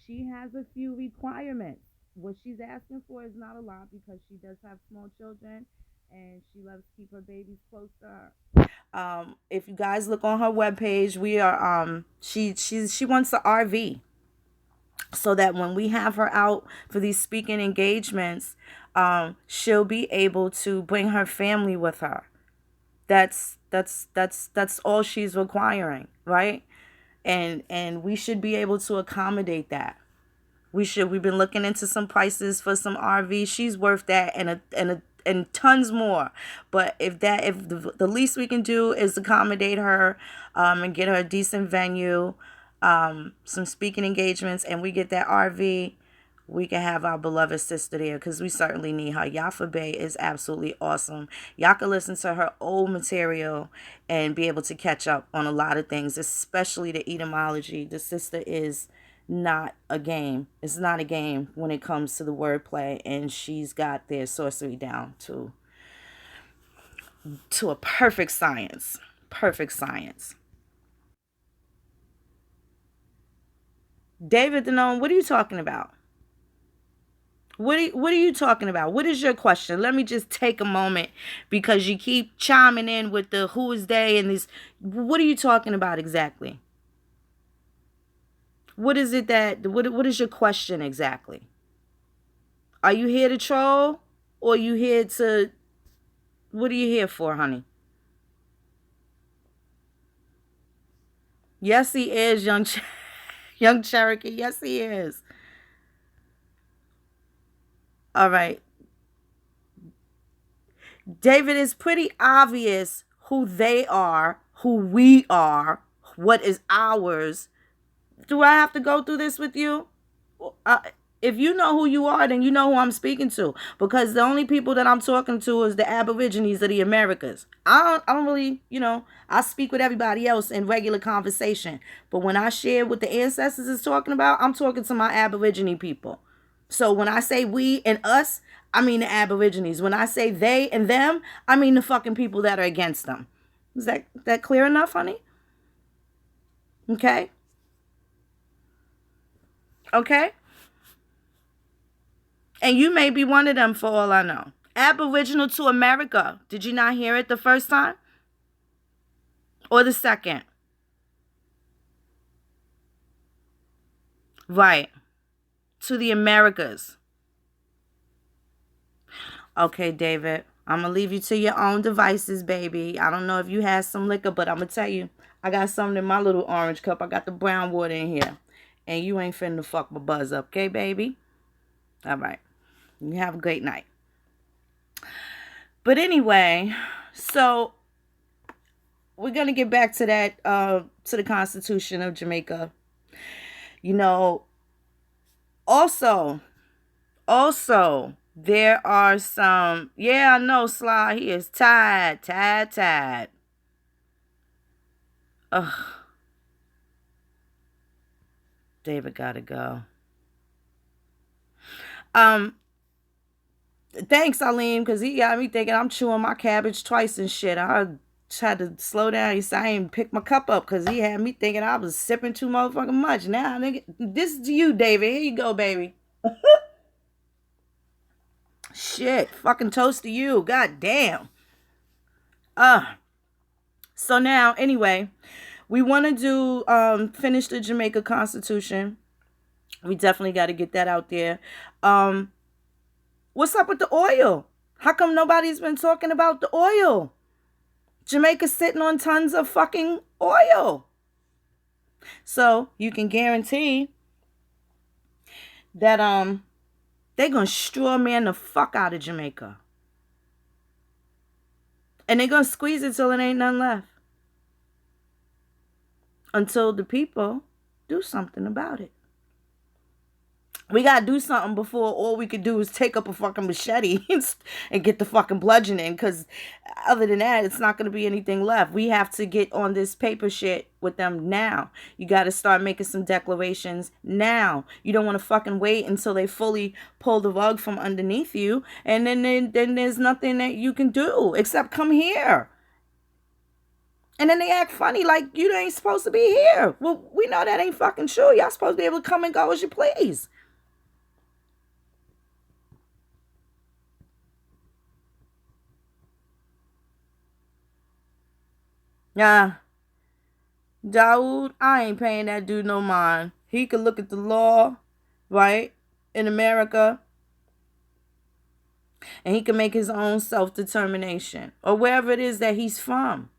She has a few requirements. What she's asking for is not a lot because she does have small children and she loves to keep her babies close to her. If you guys look on her webpage, we are she wants the RV so that when we have her out for these speaking engagements, she'll be able to bring her family with her. That's all she's requiring, right? And we should be able to accommodate that. We've been looking into some prices for some RV. She's worth that and tons more. But if the least we can do is accommodate her, and get her a decent venue, some speaking engagements, and we get that RV, we can have our beloved sister there because we certainly need her. Yafa Bay is absolutely awesome. Y'all can listen to her old material and be able to catch up on a lot of things, especially the etymology. The sister is not a game. It's not a game when it comes to the wordplay, and she's got their sorcery down to a perfect science. Perfect science. David Denon, what are you talking about? What are you talking about? What is your question? Let me just take a moment because you keep chiming in with the who is they and this. What are you talking about exactly? What is it that what is your question exactly? Are you here to troll or are you here to what are you here for, honey? Yes, he is, young Cherokee. Yes, he is. All right. David, is pretty obvious who they are, who we are, what is ours. Do I have to go through this with you? Uh, if you know who you are, then you know who I'm speaking to. Because the only people that I'm talking to is the Aborigines of the Americas. I don't really, I speak with everybody else in regular conversation. But when I share what the ancestors is talking about, I'm talking to my Aborigine people. So when I say we and us, I mean the Aborigines. When I say they and them, I mean the fucking people that are against them. Is that clear enough, honey? Okay. Okay. And you may be one of them for all I know. Aboriginal to America. Did you not hear it the first time? Or the second? Right. To the Americas. Okay, David. I'm going to leave you to your own devices, baby. I don't know if you had some liquor, but I'm going to tell you, I got something in my little orange cup. I got the brown water in here. And you ain't finna fuck my buzz up, okay, baby? All right. You have a great night. But anyway, so we're gonna get back to that, to the Constitution of Jamaica. You know, also, there are some. Yeah, I know, Sly. He is tired. Ugh, David gotta go. Um, Thanks, Aline, because he got me thinking I'm chewing my cabbage twice and shit. I had to slow down. He said I ain't pick my cup up because he had me thinking I was sipping too motherfucking much. Now, nigga, this is to you, David. Here you go, baby. Shit, fucking toast to you. God damn. Uh, so now, anyway, we want to do finish the Jamaica Constitution. We definitely got to get that out there. Um, what's up with the oil? How come nobody's been talking about the oil? Jamaica's sitting on tons of fucking oil. So you can guarantee that they're gonna straw man the fuck out of Jamaica. And they're gonna squeeze it till it ain't none left. Until the people do something about it. We gotta do something before all we could do is take up a fucking machete and get the fucking bludgeoning. Because other than that, it's not gonna be anything left. We have to get on this paper shit with them now. You gotta start making some declarations now. You don't want to fucking wait until they fully pull the rug from underneath you, and then there's nothing that you can do except come here. And then they act funny like you ain't supposed to be here. Well, we know that ain't fucking true. Y'all supposed to be able to come and go as you please. Yeah, Daoud, I ain't paying that dude no mind. He could look at the law, right, in America, and he can make his own self-determination. Or wherever it is that he's from.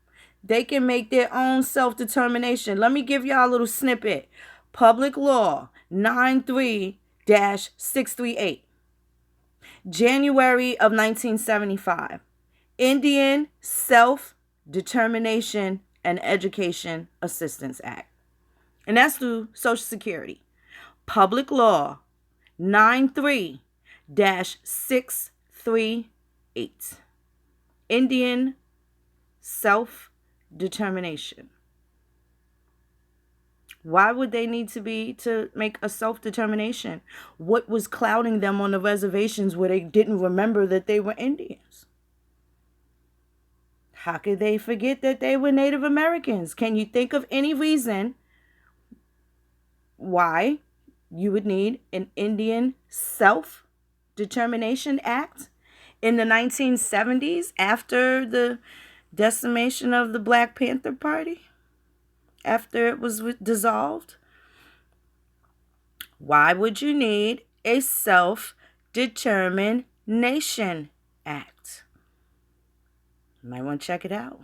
They can make their own self-determination. Let me give y'all a little snippet. Public Law 93-638. January of 1975. Indian Self-Determination and Education Assistance Act. And that's through Social Security. Public Law 93-638. Indian Self-Determination. Why would they need to make a self-determination? What was clouding them on the reservations where they didn't remember that they were Indians? How could they forget that they were Native Americans? Can you think of any reason why you would need an Indian Self-Determination Act in the 1970s after the decimation of the Black Panther Party? After it was dissolved? Why would you need a Self-Determination Act? You might want to check it out.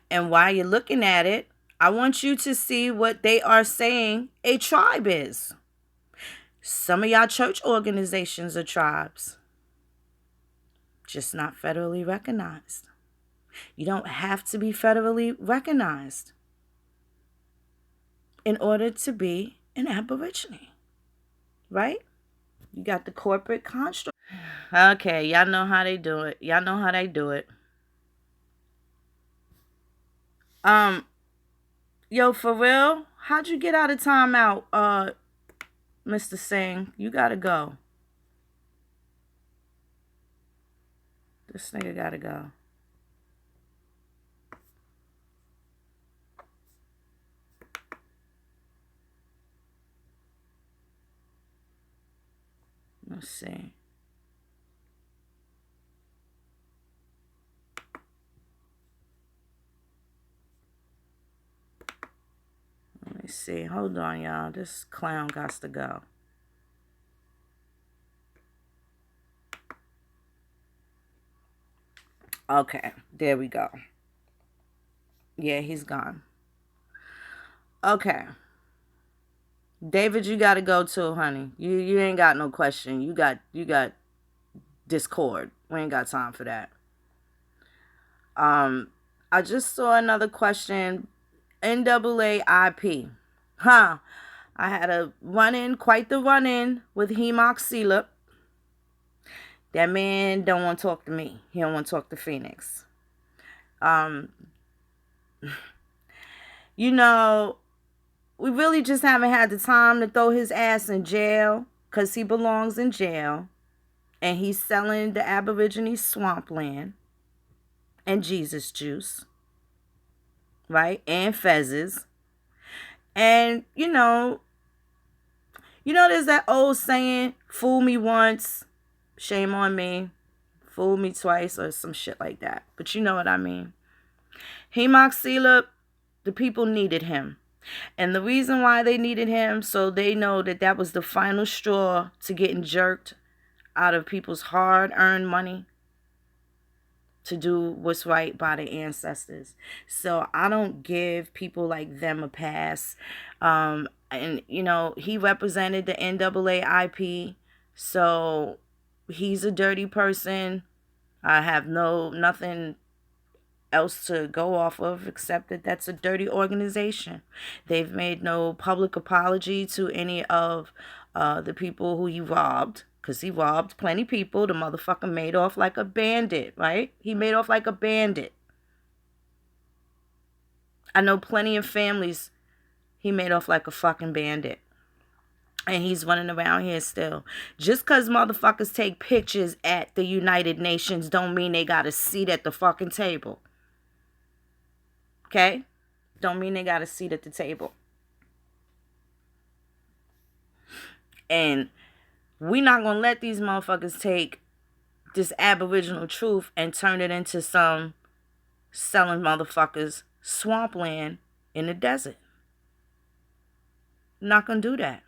And while you're looking at it, I want you to see what they are saying a tribe is. Some of y'all church organizations are tribes, just not federally recognized. You don't have to be federally recognized in order to be an Aborigine, right? You got the corporate construct. Okay, y'all know how they do it. Yo, for real? How'd you get out of timeout, Mr. Singh? You gotta go. This nigga gotta go. Let's see. Let me see. Hold on, y'all. This clown got to go. Okay, there we go. Yeah, he's gone. Okay. David, you gotta go too, honey. You ain't got no question. You got Discord. We ain't got time for that. I just saw another question. NAAIP. Huh. I had a run-in, quite the run-in with Hemoxilip. That man don't want to talk to me. He don't want to talk to Phoenix. Um, you know, we really just haven't had the time to throw his ass in jail because he belongs in jail. And he's selling the Aborigine swampland and Jesus juice, right? And fezzes. And, there's that old saying, fool me once, shame on me. Fool me twice or some shit like that. But you know what I mean. Hemoxilip, the people needed him. And the reason why they needed him, so they know that that was the final straw to getting jerked out of people's hard-earned money to do what's right by the ancestors. So I don't give people like them a pass. And, he represented the NAAIP. So he's a dirty person. I have nothing else to go off of except that that's a dirty organization. They've made no public apology to any of the people who he robbed, because he robbed plenty people. The motherfucker made off like a bandit, right? He made off like a bandit. I know plenty of families he made off like a fucking bandit. And he's running around here still. Just because motherfuckers take pictures at the United Nations don't mean they got a seat at the fucking table. Okay? Don't mean they got a seat at the table. And we not going to let these motherfuckers take this Aboriginal truth and turn it into some selling motherfuckers swampland in the desert. Not going to do that.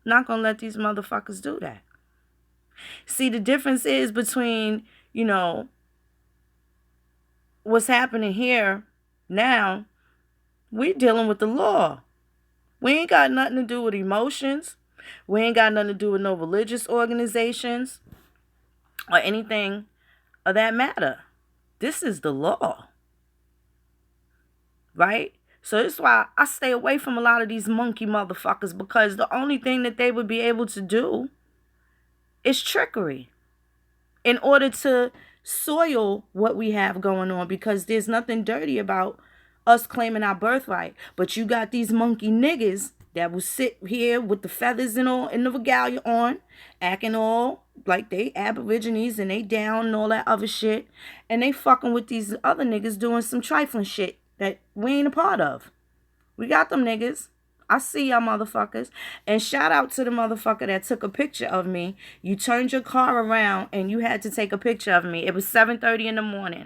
Not going to let these motherfuckers do that. See, the difference is between, what's happening here now, we're dealing with the law. We ain't got nothing to do with emotions. We ain't got nothing to do with no religious organizations or anything of that matter. This is the law. Right? So that's why I stay away from a lot of these monkey motherfuckers, because the only thing that they would be able to do is trickery in order to soil what we have going on, because there's nothing dirty about us claiming our birthright. But you got these monkey niggas that will sit here with the feathers and all in the regalia on, acting all like they aborigines and they down and all that other shit, and they fucking with these other niggas doing some trifling shit that we ain't a part of. We got them niggas. I see y'all motherfuckers. And shout out to the motherfucker that took a picture of me. You turned your car around and you had to take a picture of me. It was 7:30 in the morning.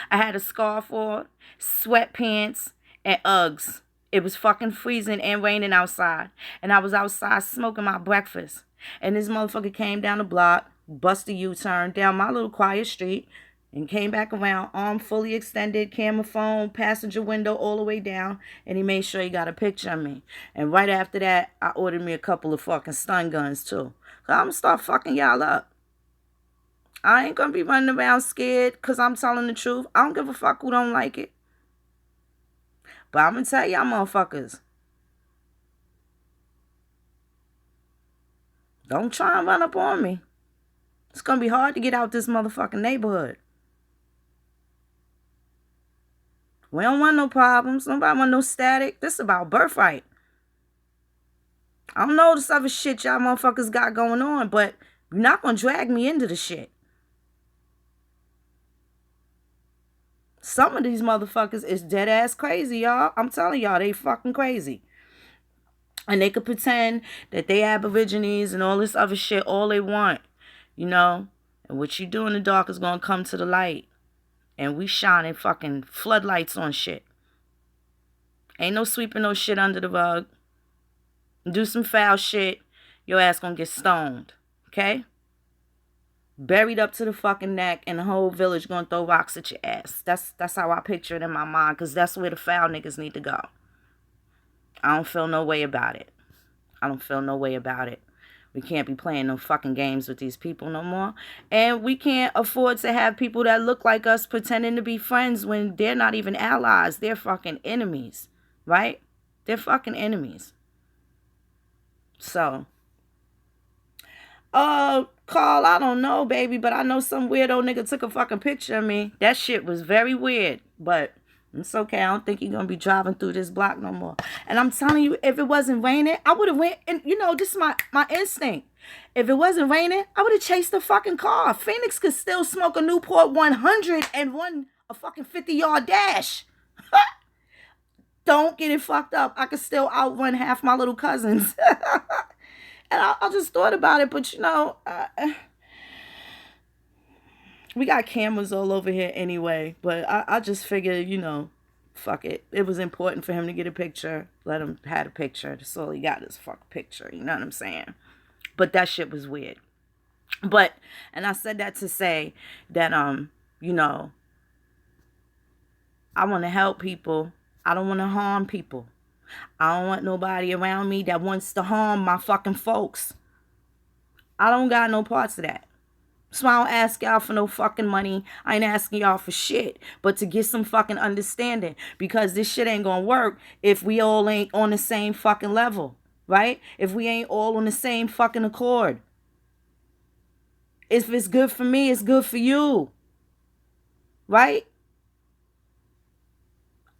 I had a scarf on, sweatpants, and Uggs. It was fucking freezing and raining outside. And I was outside smoking my breakfast. And this motherfucker came down the block, busted a U-turn down my little quiet street, and came back around, arm fully extended, camera phone, passenger window all the way down, and he made sure he got a picture of me. And right after that, I ordered me a couple of fucking stun guns too. So I'm gonna start fucking y'all up. I ain't gonna be running around scared because I'm telling the truth. I don't give a fuck who don't like it. But I'm gonna tell y'all motherfuckers, don't try and run up on me. It's gonna be hard to get out this motherfucking neighborhood. We don't want no problems. Nobody want no static. This is about birthright. I don't know this other shit y'all motherfuckers got going on, but you're not gonna drag me into the shit. Some of these motherfuckers is dead ass crazy, y'all. I'm telling y'all, they fucking crazy. And they could pretend that they aborigines and all this other shit all they want, And what you do in the dark is gonna come to the light. And we shining fucking floodlights on shit. Ain't no sweeping no shit under the rug. Do some foul shit, your ass gonna get stoned. Okay? Buried up to the fucking neck, and the whole village gonna throw rocks at your ass. That's how I picture it in my mind, because that's where the foul niggas need to go. I don't feel no way about it. I don't feel no way about it. We can't be playing no fucking games with these people no more. And we can't afford to have people that look like us pretending to be friends when they're not even allies. They're fucking enemies, right? They're fucking enemies. So, Carl, I don't know, baby, but I know some weirdo nigga took a fucking picture of me. That shit was very weird, but it's okay. I don't think he's gonna be driving through this block no more. And I'm telling you, if it wasn't raining, I would have went. And you know, this is my instinct. If it wasn't raining, I would have chased the fucking car. Phoenix could still smoke a Newport 100 and run a fucking 50-yard dash. Don't get it fucked up. I could still outrun half my little cousins. And I just thought about it, but you know, we got cameras all over here anyway. But I just figured, you know, fuck it. It was important for him to get a picture. Let him have a picture. That's all he got is a fucking picture. You know what I'm saying? But that shit was weird. But, and I said that to say that, you know, I want to help people. I don't want to harm people. I don't want nobody around me that wants to harm my fucking folks. I don't got no parts of that. So I don't ask y'all for no fucking money. I ain't asking y'all for shit. But to get some fucking understanding. Because this shit ain't gonna work if we all ain't on the same fucking level. Right? If we ain't all on the same fucking accord. If it's good for me, it's good for you. Right?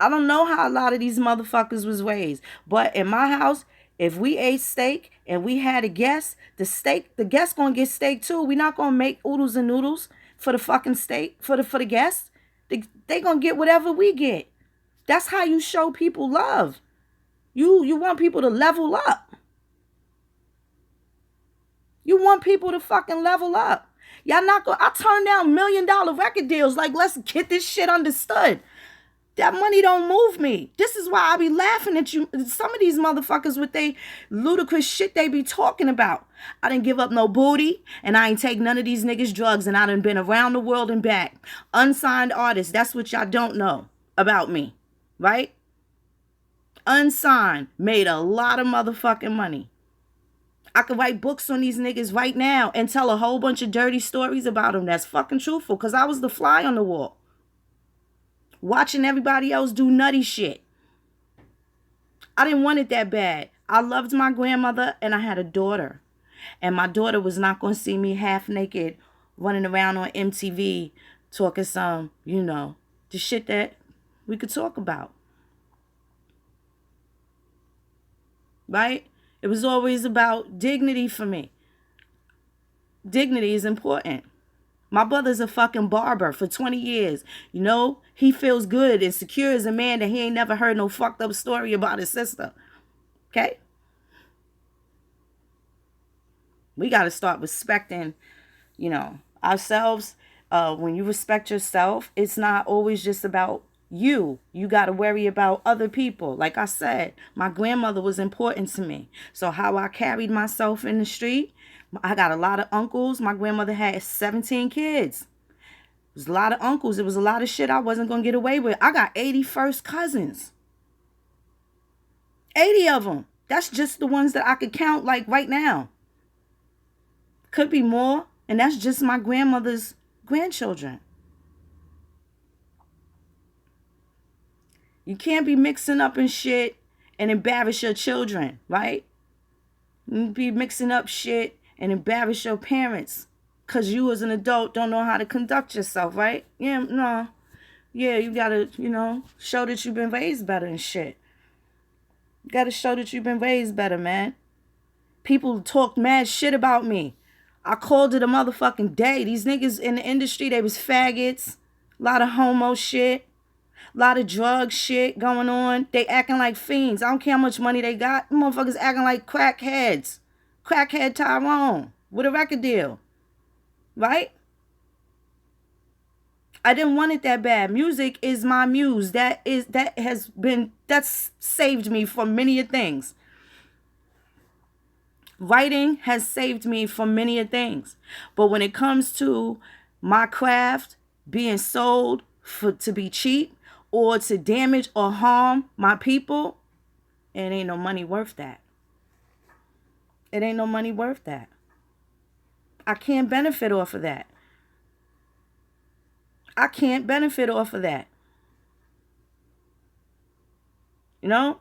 I don't know how a lot of these motherfuckers was raised. But in my house, if we ate steak and we had a guest, the guest gonna get steak too. We not gonna make oodles and noodles for the fucking steak, for the guests. They gonna get whatever we get. That's how you show people love. You want people to level up. You want people to fucking level up. Y'all not gonna, I turn down $1 million record deals. Like, let's get this shit understood. That money don't move me. This is why I be laughing at you. Some of these motherfuckers with they ludicrous shit they be talking about. I didn't give up no booty, and I ain't take none of these niggas drugs, and I done been around the world and back. Unsigned artist, that's what y'all don't know about me, right? Unsigned, made a lot of motherfucking money. I could write books on these niggas right now and tell a whole bunch of dirty stories about them that's fucking truthful, because I was the fly on the wall. Watching everybody else do nutty shit. I didn't want it that bad. I loved my grandmother and I had a daughter. And my daughter was not going to see me half naked running around on MTV talking some, you know, the shit that we could talk about. Right? It was always about dignity for me. Dignity is important. My brother's a fucking barber for 20 years. You know, he feels good and secure as a man that he ain't never heard no fucked up story about his sister. Okay? We got to start respecting, you know, ourselves. When you respect yourself, it's not always just about you. You got to worry about other people. Like I said, my grandmother was important to me. So how I carried myself in the street, I got a lot of uncles. My grandmother had 17 kids. It was a lot of uncles. It was a lot of shit I wasn't going to get away with. I got 80 first cousins. 80 of them. That's just the ones that I could count like right now. Could be more. And that's just my grandmother's grandchildren. You can't be mixing up in shit and embarrass your children, right? You be mixing up shit and embarrass your parents because you as an adult don't know how to conduct yourself, right? Yeah, no. Yeah, you gotta, you know, show that you've been raised better and shit. You gotta show that you've been raised better, man. People talked mad shit about me. I called it a motherfucking day. These niggas in the industry, they was faggots. A lot of homo shit. A lot of drug shit going on. They acting like fiends. I don't care how much money they got. Motherfuckers acting like crackheads. Crackhead Tyrone with a record deal. Right? I didn't want it that bad. Music is my muse. That's saved me from many things. Writing has saved me from many things. But when it comes to my craft being sold to be cheap or to damage or harm my people, it ain't no money worth that. It ain't no money worth that. I can't benefit off of that. I can't benefit off of that. You know?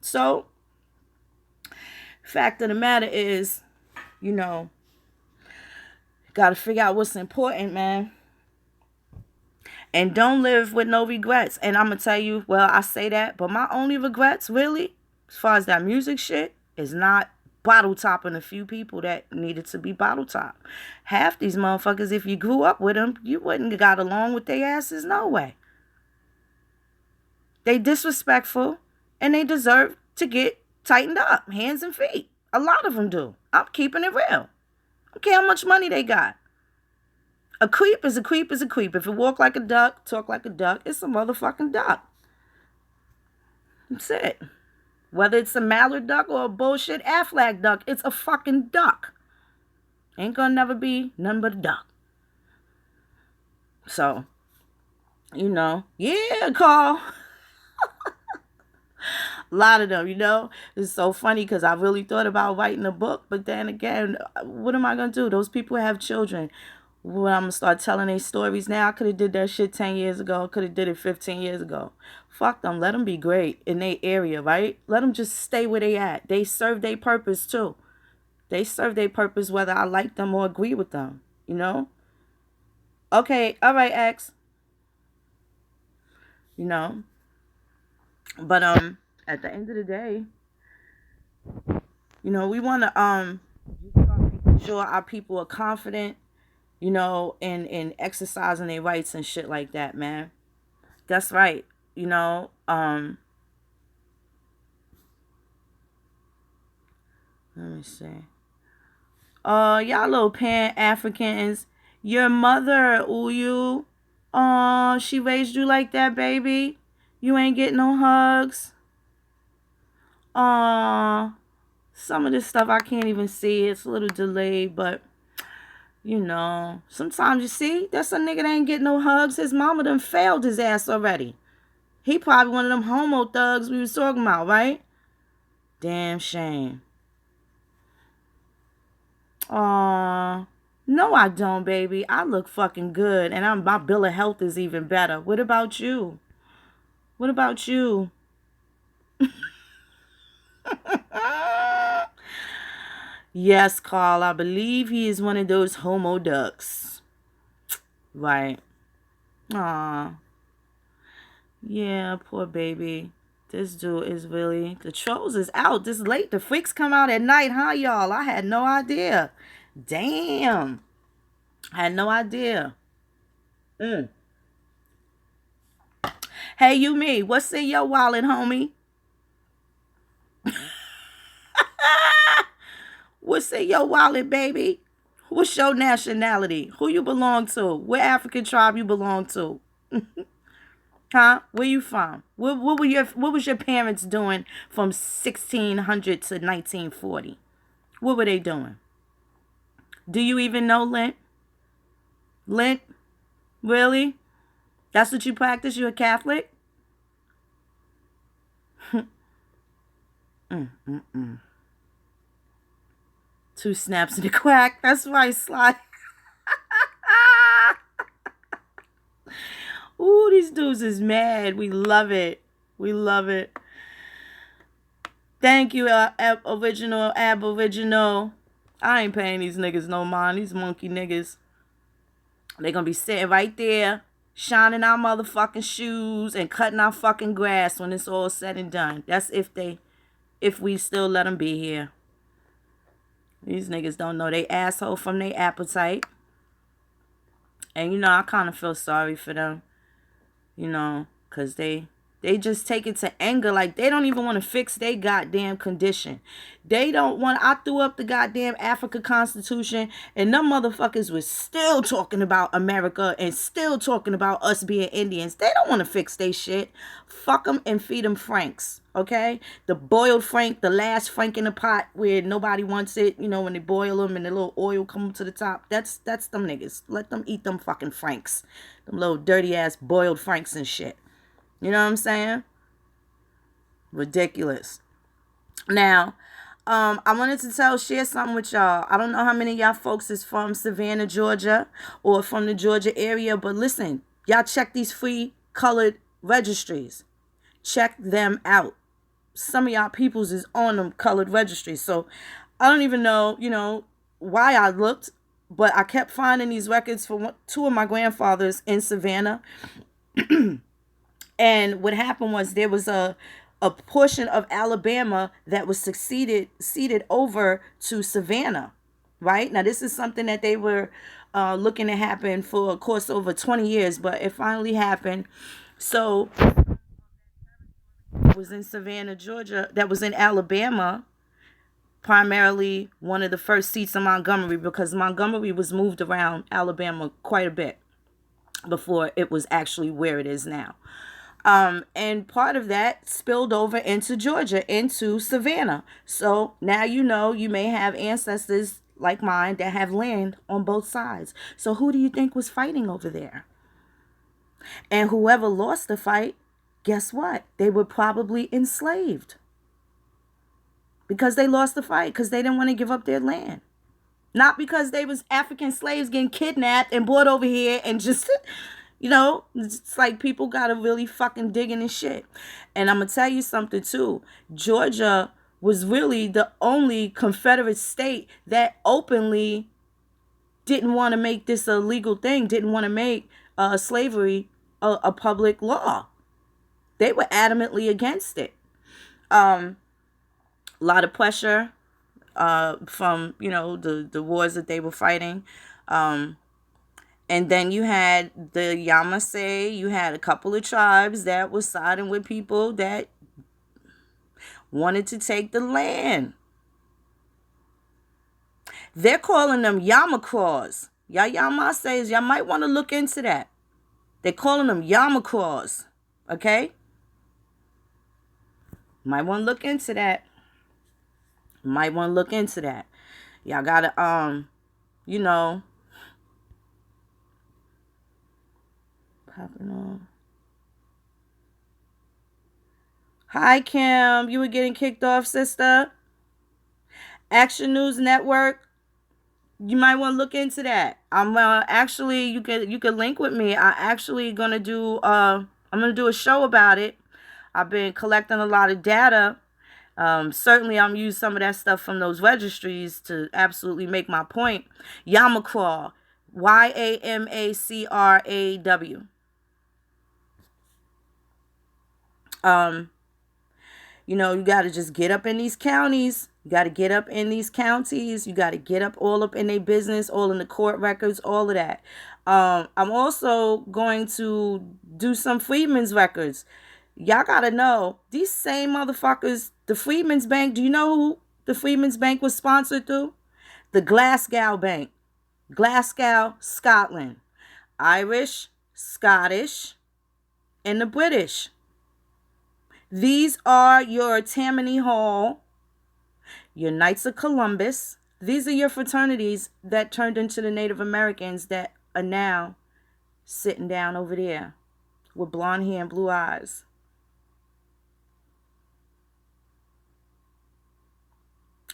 So, fact of the matter is, you know, got to figure out what's important, man. And don't live with no regrets. And I'm going to tell you, well, I say that, but my only regrets, really, as far as that music shit, is not bottle topping a few people that needed to be bottle topped. Half these motherfuckers, if you grew up with them, you wouldn't have got along with their asses no way. They disrespectful, and they deserve to get tightened up, hands and feet. A lot of them do. I'm keeping it real. I don't care how much money they got. A creep is a creep is a creep. If it walk like a duck, talk like a duck, it's a motherfucking duck. That's it. Whether it's a mallard duck or a bullshit Aflac duck, it's a fucking duck. Ain't gonna never be nothing but a duck. So, you know, yeah, Carl. A lot of them, you know. It's so funny because I really thought about writing a book, but then again, what am I gonna do? Those people have children. When I'm gonna start telling their stories now, I could have did that shit 10 years ago. Could have did it 15 years ago. Fuck them. Let them be great in their area, right? Let them just stay where they at. They serve their purpose too. They serve their purpose whether I like them or agree with them, you know? Okay, all right, X. You know? But at the end of the day, you know, we wanna make sure our people are confident, you know, in exercising their rights and shit like that, man. That's right. You know, let me see. Y'all little Pan-Africans, your mother, Uyu, she raised you like that, baby. You ain't getting no hugs. Some of this stuff I can't even see. It's a little delayed, but you know, sometimes you see, that's a nigga that ain't getting no hugs. His mama done failed his ass already. He probably one of them homo thugs we was talking about, right? Damn shame. No, I don't, baby. I look fucking good, and my bill of health is even better. What about you? What about you? Yes, Carl. I believe he is one of those homo ducks. Right. Aw. Yeah, poor baby. This dude is really... The trolls is out this late. The freaks come out at night, huh, y'all? I had no idea. Damn. I had no idea. Hey, you me. What's in your wallet, homie? What's in your wallet, baby? What's your nationality? Who you belong to? What African tribe you belong to? Huh? Where you from? What was your parents doing from 1600 to 1940? What were they doing? Do you even know Lent? Lent? Really? That's what you practice? You a Catholic? Two snaps in the quack. That's right, Sly. Ooh, these dudes is mad. We love it. We love it. Thank you, Aboriginal. I ain't paying these niggas no mind. These monkey niggas. They gonna be sitting right there, shining our motherfucking shoes and cutting our fucking grass when it's all said and done. That's if we still let them be here. These niggas don't know they asshole from their appetite. And, you know, I kind of feel sorry for them. You know, because they just take it to anger. Like, they don't even want to fix their goddamn condition. They don't want... I threw up the goddamn Africa Constitution, and them motherfuckers was still talking about America and still talking about us being Indians. They don't want to fix their shit. Fuck them and feed them Franks, okay? The boiled Frank, the last Frank in the pot where nobody wants it, you know, when they boil them and the little oil come to the top. That's them niggas. Let them eat them fucking Franks. Them little dirty ass boiled Franks and shit. You know what I'm saying? Ridiculous. Now, I wanted to share something with y'all. I don't know how many of y'all folks is from Savannah, Georgia, or from the Georgia area, but listen, y'all check these free colored registries. Check them out. Some of y'all peoples is on them colored registries. So I don't even know, why I looked, but I kept finding these records for two of my grandfathers in Savannah. And what happened was there was a portion of Alabama that was ceded over to Savannah. Right now, this is something that they were looking to happen for, of course, over 20 years, but it finally happened. So it was in Savannah, Georgia, that was in Alabama, primarily one of the first seats in Montgomery, because Montgomery was moved around Alabama quite a bit before it was actually where it is now. And part of that spilled over into Georgia, into Savannah. So now you may have ancestors like mine that have land on both sides. So who do you think was fighting over there? And whoever lost the fight, guess what? They were probably enslaved. Because they lost the fight, because they didn't want to give up their land. Not because they was African slaves getting kidnapped and brought over here and just, it's like people got to really fucking dig in this shit. And I'm going to tell you something too. Georgia was really the only Confederate state that openly didn't want to make this a legal thing, didn't want to make slavery a public law. They were adamantly against it. A lot of pressure from, the wars that they were fighting. And then you had the Yamasee, you had a couple of tribes that was siding with people that wanted to take the land. They're calling them Yamacraws. Y'all Yamasees, y'all might want to look into that. They're calling them Yamacraws. Okay? Might want to look into that. Y'all gotta, popping on. Hi, Kim. You were getting kicked off, sister. Action News Network. You might want to look into that. I'm actually, you could link with me. I actually gonna do I'm gonna do a show about it. I've been collecting a lot of data. Certainly, I'm use some of that stuff from those registries to absolutely make my point. Yamacraw, Yamacraw. You got to just get up in these counties. You got to get up in these counties. You got to get up all up in their business, all in the court records, all of that. I'm also going to do some Freedmen's records. Y'all got to know, these same motherfuckers, the Freedmen's Bank, do you know who the Freedmen's Bank was sponsored through? The Glasgow Bank. Glasgow, Scotland. Irish, Scottish, and the British. These are your Tammany Hall, your Knights of Columbus. These are your fraternities that turned into the Native Americans that are now sitting down over there with blonde hair and blue eyes.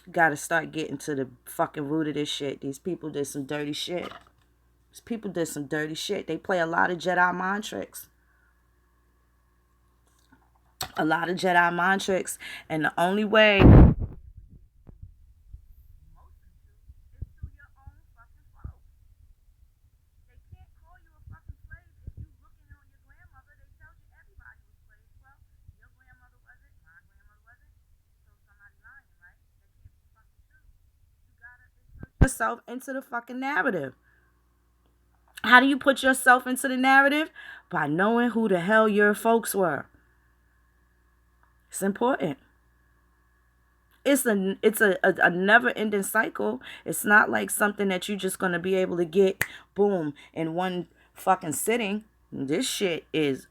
Got to start getting to the fucking root of this shit. These people did some dirty shit. They play a lot of Jedi mind tricks. And the only way yourself into the fucking narrative. How do you put yourself into the narrative? By knowing who the hell your folks were. It's important. It's a never-ending cycle. It's not like something that you're just going to be able to get, boom, in one fucking sitting. This shit is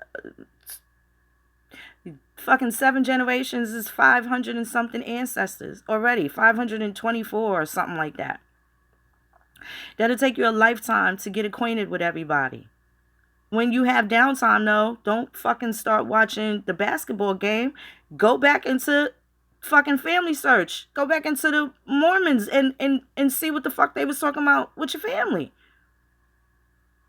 fucking 7 generations is 500 and something ancestors already. 524 or something like that. That'll take you a lifetime to get acquainted with everybody. When you have downtime, though, don't fucking start watching the basketball game. Go back into Fucking family search. Go back into the Mormons and see what the fuck they was talking about with your family.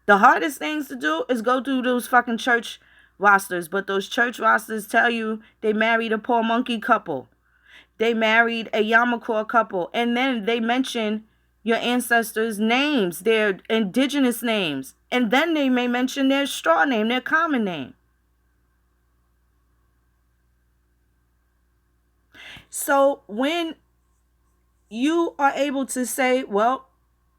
The hardest things to do is go through those fucking church rosters, but those church rosters tell you they married a poor monkey couple. They married a Yamacore couple, and then they mention your ancestors' names, their indigenous names, and then they may mention their straw name, their common name. So when you are able to say, well,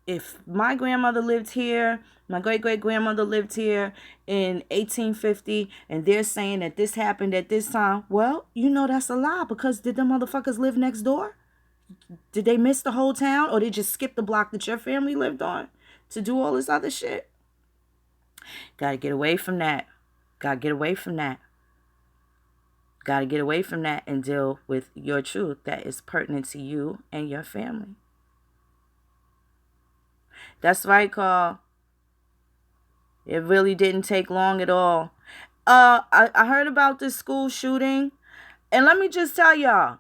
if my grandmother lived here, my great great grandmother lived here in 1850, and they're saying that this happened at this time, well, you know that's a lie, because did the motherfuckers live next door? Did they miss the whole town, or they just skip the block that your family lived on to do all this other shit? Gotta get away from that. Gotta get away from that. Gotta get away from that and deal with your truth that is pertinent to you and your family. That's right, Carl. It really didn't take long at all. I heard about this school shooting, and let me just tell y'all,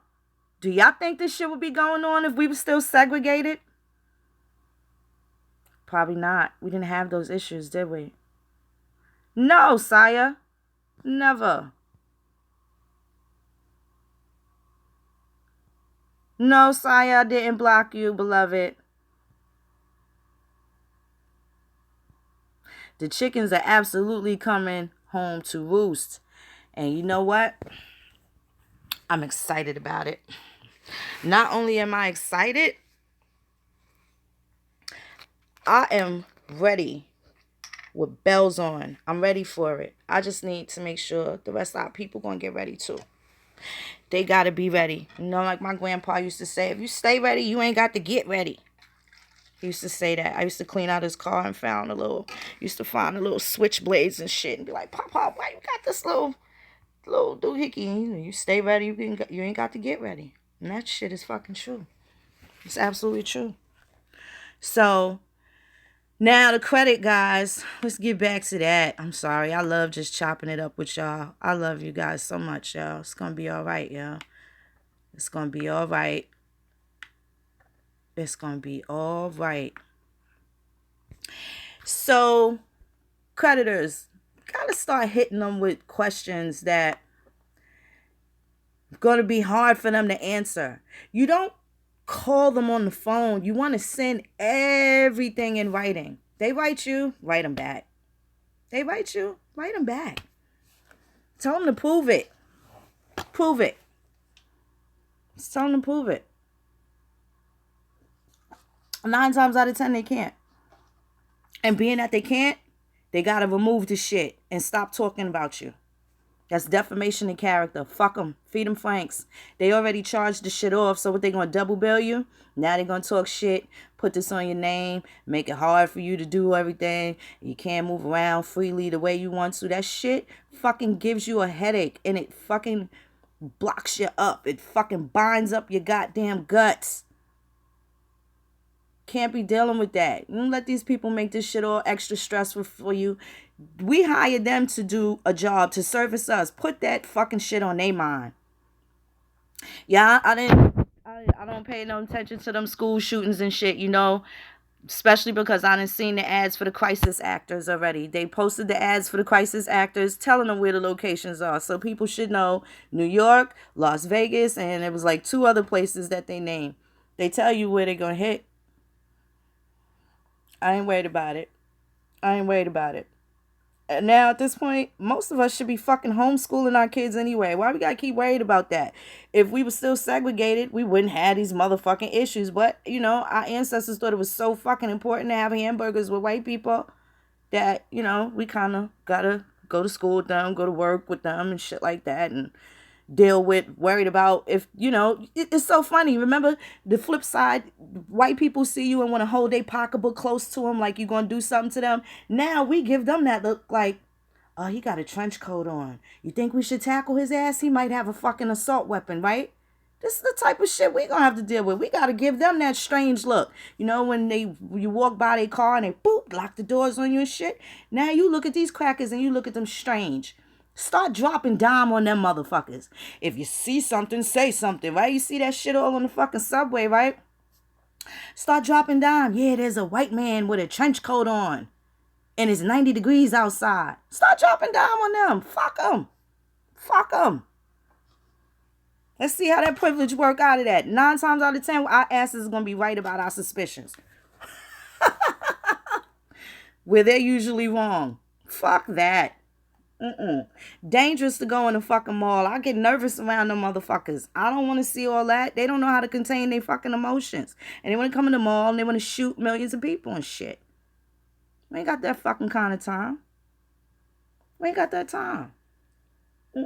do y'all think this shit would be going on if we were still segregated? Probably not. We didn't have those issues, did we? No, sire. Never. No, sire, I didn't block you, beloved. The chickens are absolutely coming home to roost. And you know what? I'm excited about it. Not only am I excited, I am ready with bells on. I'm ready for it. I just need to make sure the rest of our people gonna get ready too. They gotta be ready. You know, like my grandpa used to say, if you stay ready, you ain't got to get ready. He used to say that. I used to clean out his car and find used to find the little switchblades and shit and be like, Pop, why you got this little doohickey? You stay ready, you ain't got to get ready. And that shit is fucking true. It's absolutely true. So now the credit, guys. Let's get back to that. I'm sorry. I love just chopping it up with y'all. I love you guys so much, y'all. It's gonna be all right, y'all. It's gonna be all right. It's gonna be all right. So, creditors, gotta start hitting them with questions that gonna be hard for them to answer. You don't call them on the phone. You want to send everything in writing. They write you, write them back. They write you, write them back. Tell them to prove it. Prove it. Just tell them to prove it. 9 times out of 10, they can't. And being that they can't, they got to remove the shit and stop talking about you. That's defamation of character. Fuck them. Feed them Franks. They already charged the shit off, so what, they going to double bill you? Now they going to talk shit, put this on your name, make it hard for you to do everything. You can't move around freely the way you want to. That shit fucking gives you a headache, and it fucking blocks you up. It fucking binds up your goddamn guts. Can't be dealing with that. You don't let these people make this shit all extra stressful for you. We hired them to do a job, to service us. Put that fucking shit on their mind. Yeah, I don't pay no attention to them school shootings and shit, you know. Especially because I done seen the ads for the crisis actors already. They posted the ads for the crisis actors, telling them where the locations are. So people should know New York, Las Vegas, and it was like 2 other places that they named. They tell you where they're going to hit. I ain't worried about it. And now at this point, most of us should be fucking homeschooling our kids anyway. Why we gotta keep worried about that? If we were still segregated, we wouldn't have these motherfucking issues. But, you know, our ancestors thought it was so fucking important to have hamburgers with white people that, you know, we kind of gotta go to school with them, go to work with them and shit like that, and worried about if, you know, it's so funny. Remember the flip side, white people see you and want to hold their pocketbook close to them like you're going to do something to them. Now we give them that look like, oh, he got a trench coat on. You think we should tackle his ass? He might have a fucking assault weapon, right? This is the type of shit we gonna have to deal with. We gotta give them that strange look. You know, when you walk by their car and they boop, lock the doors on you and shit. Now you look at these crackers and you look at them strange. Start dropping dime on them motherfuckers. If you see something, say something, right? You see that shit all on the fucking subway, right? Start dropping dime. Yeah, there's a white man with a trench coat on. And it's 90 degrees outside. Start dropping dime on them. Fuck them. Fuck them. Let's see how that privilege work out of that. 9 times out of 10, our asses is going to be right about our suspicions. Where they're usually wrong. Fuck that. Dangerous to go in the fucking mall. I get nervous around them motherfuckers. I don't want to see all that. They don't know how to contain their fucking emotions. And they want to come in the mall and they want to shoot millions of people and shit. We ain't got that fucking kind of time. We ain't got that time. We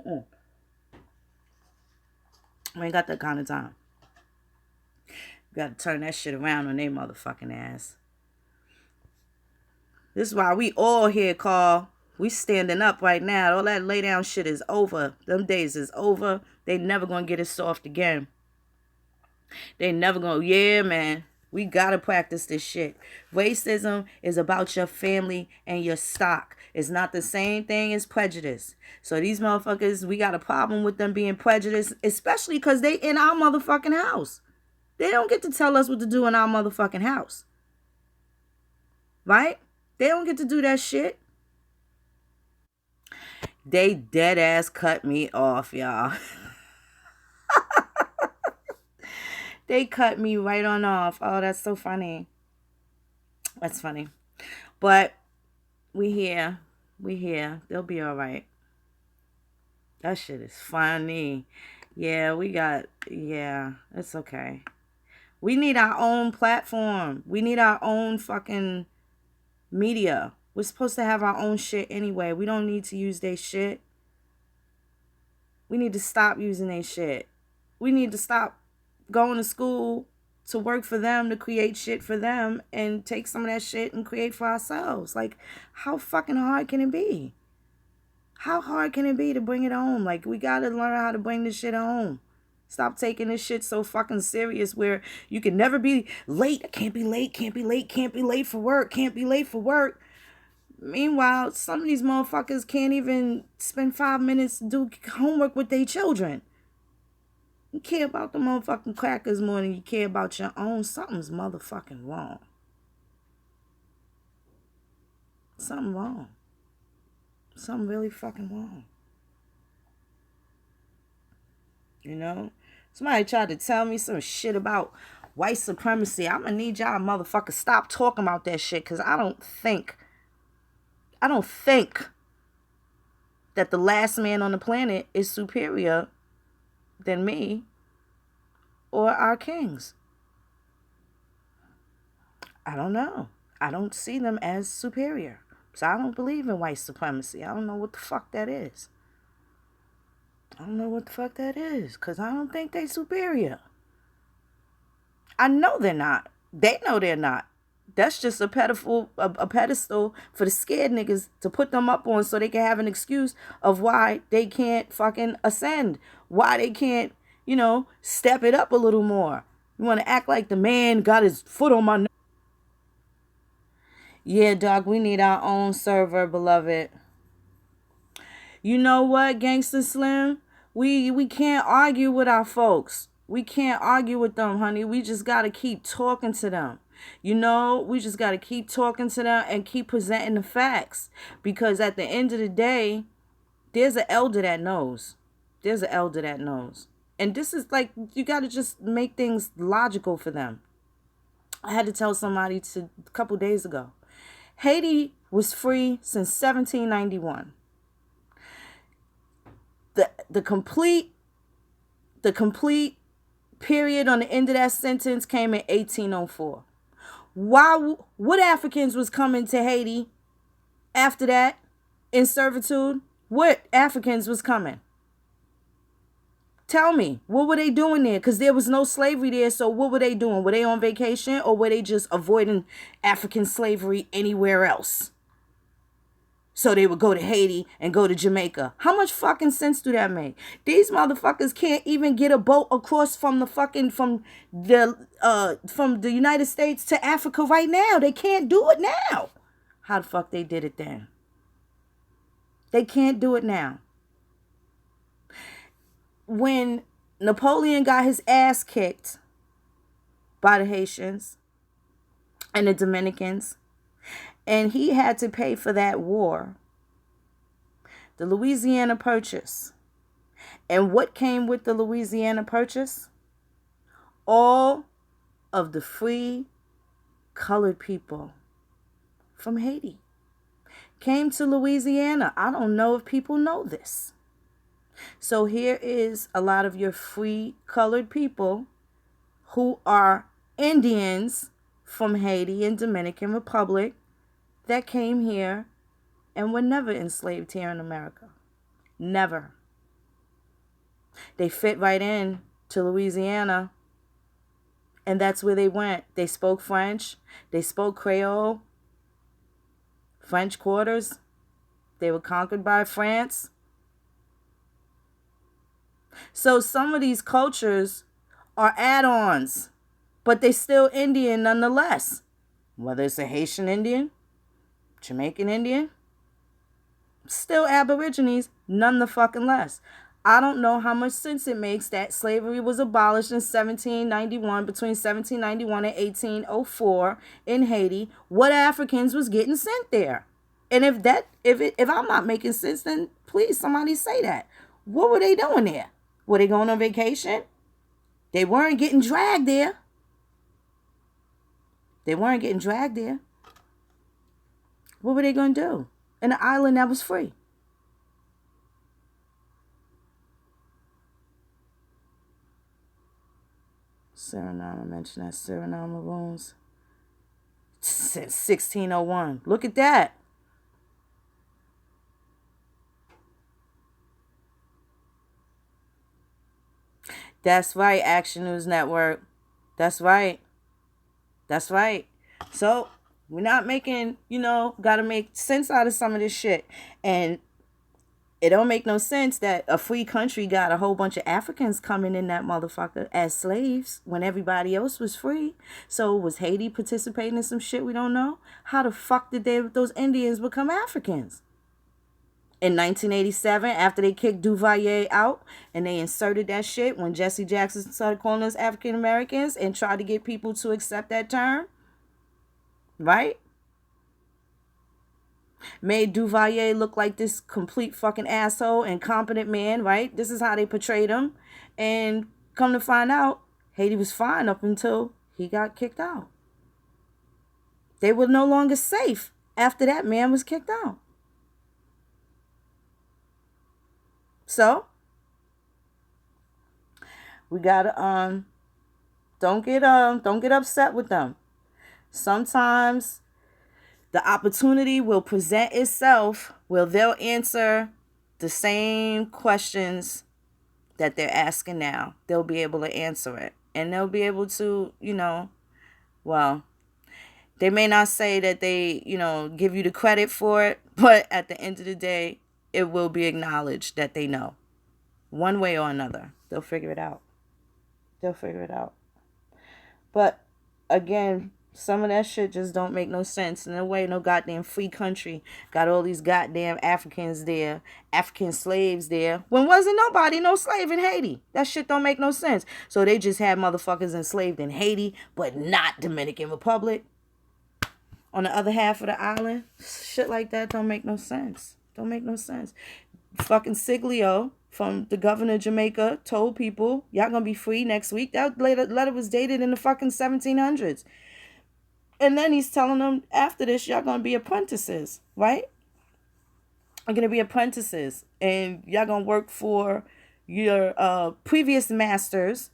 ain't got that kind of time. We got to turn that shit around on their motherfucking ass. This is why we all here, Carl. We standing up right now. All that lay down shit is over. Them days is over. They never gonna get it soft again. They never gonna, yeah, man. We gotta practice this shit. Racism is about your family and your stock. It's not the same thing as prejudice. So these motherfuckers, we got a problem with them being prejudiced, especially because they in our motherfucking house. They don't get to tell us what to do in our motherfucking house. Right? They don't get to do that shit. They dead ass cut me off, y'all. They cut me right on off. Oh, that's so funny. That's funny. But we here. We here. They'll be all right. That shit is funny. Yeah, it's okay. We need our own platform. We need our own fucking media. We're supposed to have our own shit anyway. We don't need to use their shit. We need to stop using their shit. We need to stop going to school to work for them, to create shit for them, and take some of that shit and create for ourselves. Like, how fucking hard can it be? How hard can it be to bring it home? Like, we gotta learn how to bring this shit home. Stop taking this shit so fucking serious where you can never be late. I can't be late, can't be late, can't be late for work, can't be late for work. Meanwhile, some of these motherfuckers can't even spend 5 minutes to do homework with their children. You care about the motherfucking crackers more than you care about your own. Something's motherfucking wrong. Something wrong. Something really fucking wrong. You know? Somebody tried to tell me some shit about white supremacy. I'm gonna need y'all motherfuckers stop talking about that shit, because I don't think that the last man on the planet is superior than me or our kings. I don't know. I don't see them as superior. So I don't believe in white supremacy. I don't know what the fuck that is. I don't know what the fuck that is, because I don't think they superior. I know they're not. They know they're not. That's just a pedestal for the scared niggas to put them up on so they can have an excuse of why they can't fucking ascend. Why they can't, step it up a little more. You want to act like the man got his foot on my neck. Yeah, dog, we need our own server, beloved. You know what, Gangsta Slim? We can't argue with our folks. We can't argue with them, honey. We just got to keep talking to them. We just got to keep talking to them and keep presenting the facts. Because at the end of the day, there's an elder that knows. There's an elder that knows. And this is like, you got to just make things logical for them. I had to tell somebody a couple days ago. Haiti was free since 1791. The complete period on the end of that sentence came in 1804. What Africans was coming to Haiti after that in servitude? What Africans was coming? Tell me, what were they doing there? Because there was no slavery there, so what were they doing? Were they on vacation, or were they just avoiding African slavery anywhere else? So they would go to Haiti and go to Jamaica. How much fucking sense do that make? These motherfuckers can't even get a boat across from the United States to Africa right now. They can't do it now. How the fuck they did it then? They can't do it now. when Napoleon got his ass kicked by the Haitians and the Dominicans, and he had to pay for that war, the Louisiana Purchase. And what came with the Louisiana Purchase? All of the free colored people from Haiti came to Louisiana. I don't know if people know this. So here is a lot of your free colored people who are Indians from Haiti and Dominican Republic that came here and were never enslaved here in America. Never. They fit right in to Louisiana, and that's where they went. They spoke French. They spoke Creole. French quarters. They were conquered by France. So some of these cultures are add-ons, but they still Indian nonetheless. Whether it's a Haitian Indian, Jamaican Indian, still Aborigines, none the fucking less. I don't know how much sense it makes that slavery was abolished in 1791, between 1791 and 1804 in Haiti. What Africans was getting sent there? And if I'm not making sense, then please somebody say that. What were they doing there? Were they going on vacation? They weren't getting dragged there. They weren't getting dragged there. What were they going to do in an island that was free? Suriname, I mentioned that Suriname Maroons. Since 1601. Look at that. That's right, Action News Network. That's right. That's right. So, we're not making, got to make sense out of some of this shit. And it don't make no sense that a free country got a whole bunch of Africans coming in that motherfucker as slaves when everybody else was free. So, was Haiti participating in some shit we don't know? How the fuck did those Indians become Africans? In 1987, after they kicked Duvalier out and they inserted that shit when Jesse Jackson started calling us African Americans and tried to get people to accept that term, right? Made Duvalier look like this complete fucking asshole, incompetent man, right? This is how they portrayed him. And come to find out, Haiti was fine up until he got kicked out. They were no longer safe after that man was kicked out. So, we gotta don't get upset with them. Sometimes the opportunity will present itself where they'll answer the same questions that they're asking now. They'll be able to answer it. And they'll be able to, well, they may not say that they, give you the credit for it, but at the end of the day, it will be acknowledged that they know. One way or another. They'll figure it out. But, again, some of that shit just don't make no sense. In a way, no goddamn free country got all these goddamn Africans there, African slaves there, when wasn't nobody no slave in Haiti. That shit don't make no sense. So they just had motherfuckers enslaved in Haiti, but not Dominican Republic. On the other half of the island, shit like that don't make no sense. Don't make no sense. Fucking Siglio from the governor of Jamaica told people, y'all gonna be free next week. That letter was dated in the fucking 1700s. And then he's telling them, after this, y'all gonna be apprentices, right? You're gonna be apprentices. And y'all gonna work for your previous masters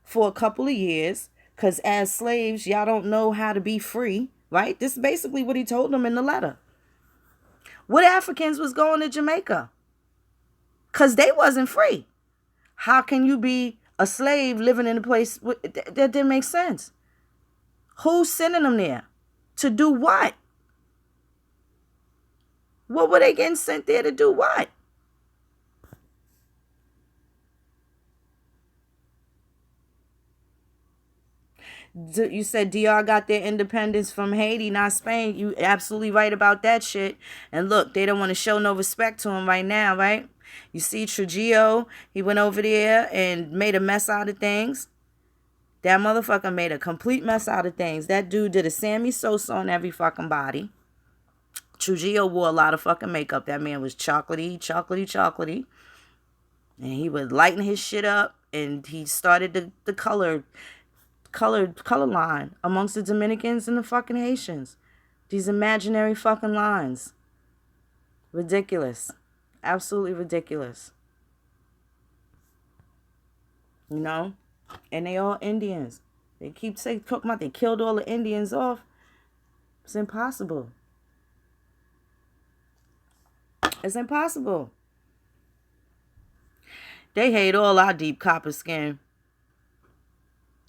for a couple of years. Because as slaves, y'all don't know how to be free, right? This is basically what he told them in the letter. What Africans was going to Jamaica? Because they wasn't free. How can you be a slave living in a place that didn't make sense? Who's sending them there? To do what? What were they getting sent there to do what? You said DR got their independence from Haiti, not Spain. You absolutely right about that shit. And look, they don't want to show no respect to them right now, right? You see Trujillo, he went over there and made a mess out of things. That motherfucker made a complete mess out of things. That dude did a Sammy Sosa on every fucking body. Trujillo wore a lot of fucking makeup. That man was chocolatey, chocolatey, chocolatey. And he would lighten his shit up. And he started the color line amongst the Dominicans and the fucking Haitians. These imaginary fucking lines. Ridiculous. Absolutely ridiculous. You know? And they all Indians. They keep talking about they killed all the Indians off. It's impossible. It's impossible. They hate all our deep copper skin.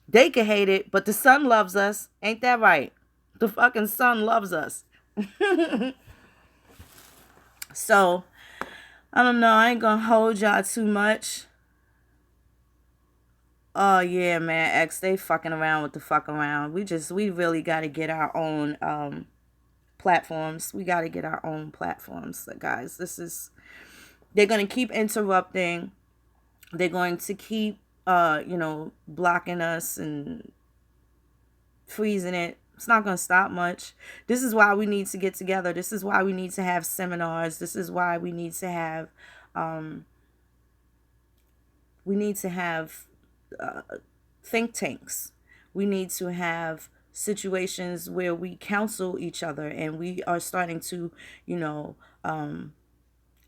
They can hate it, but the sun loves us. Ain't that right? The fucking sun loves us. So, I don't know. I ain't gonna hold y'all too much. Oh, yeah, man. X, they fucking around with the fuck around. We really got to get our own platforms. We got to get our own platforms. So, guys, they're going to keep interrupting. They're going to keep, blocking us and freezing it. It's not going to stop much. This is why we need to get together. This is why we need to have seminars. This is why we need to have, think tanks. We need to have situations where we counsel each other and we are starting to,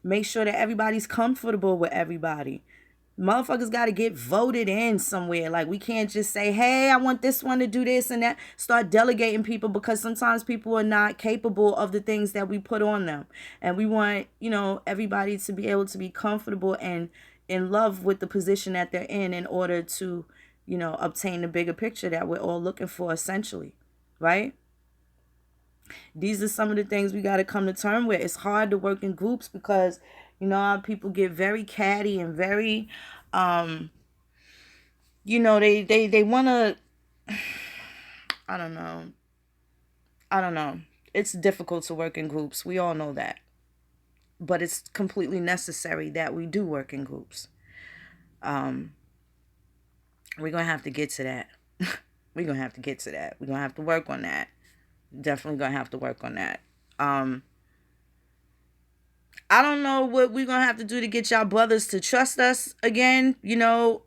make sure that everybody's comfortable with everybody. Motherfuckers got to get voted in somewhere. Like, we can't just say, hey, I want this one to do this and that. Start delegating people, because sometimes people are not capable of the things that we put on them. And we want, everybody to be able to be comfortable and in love with the position that they're in order to, obtain the bigger picture that we're all looking for, essentially. Right? These are some of the things we got to come to terms with. It's hard to work in groups because, how people get very catty and very, they want to, I don't know. It's difficult to work in groups. We all know that. But it's completely necessary that we do work in groups. We're going to have to get to that. We're going to have to get to that. We're going to have to work on that. Definitely going to have to work on that. I don't know what we're going to have to do to get y'all brothers to trust us again. Because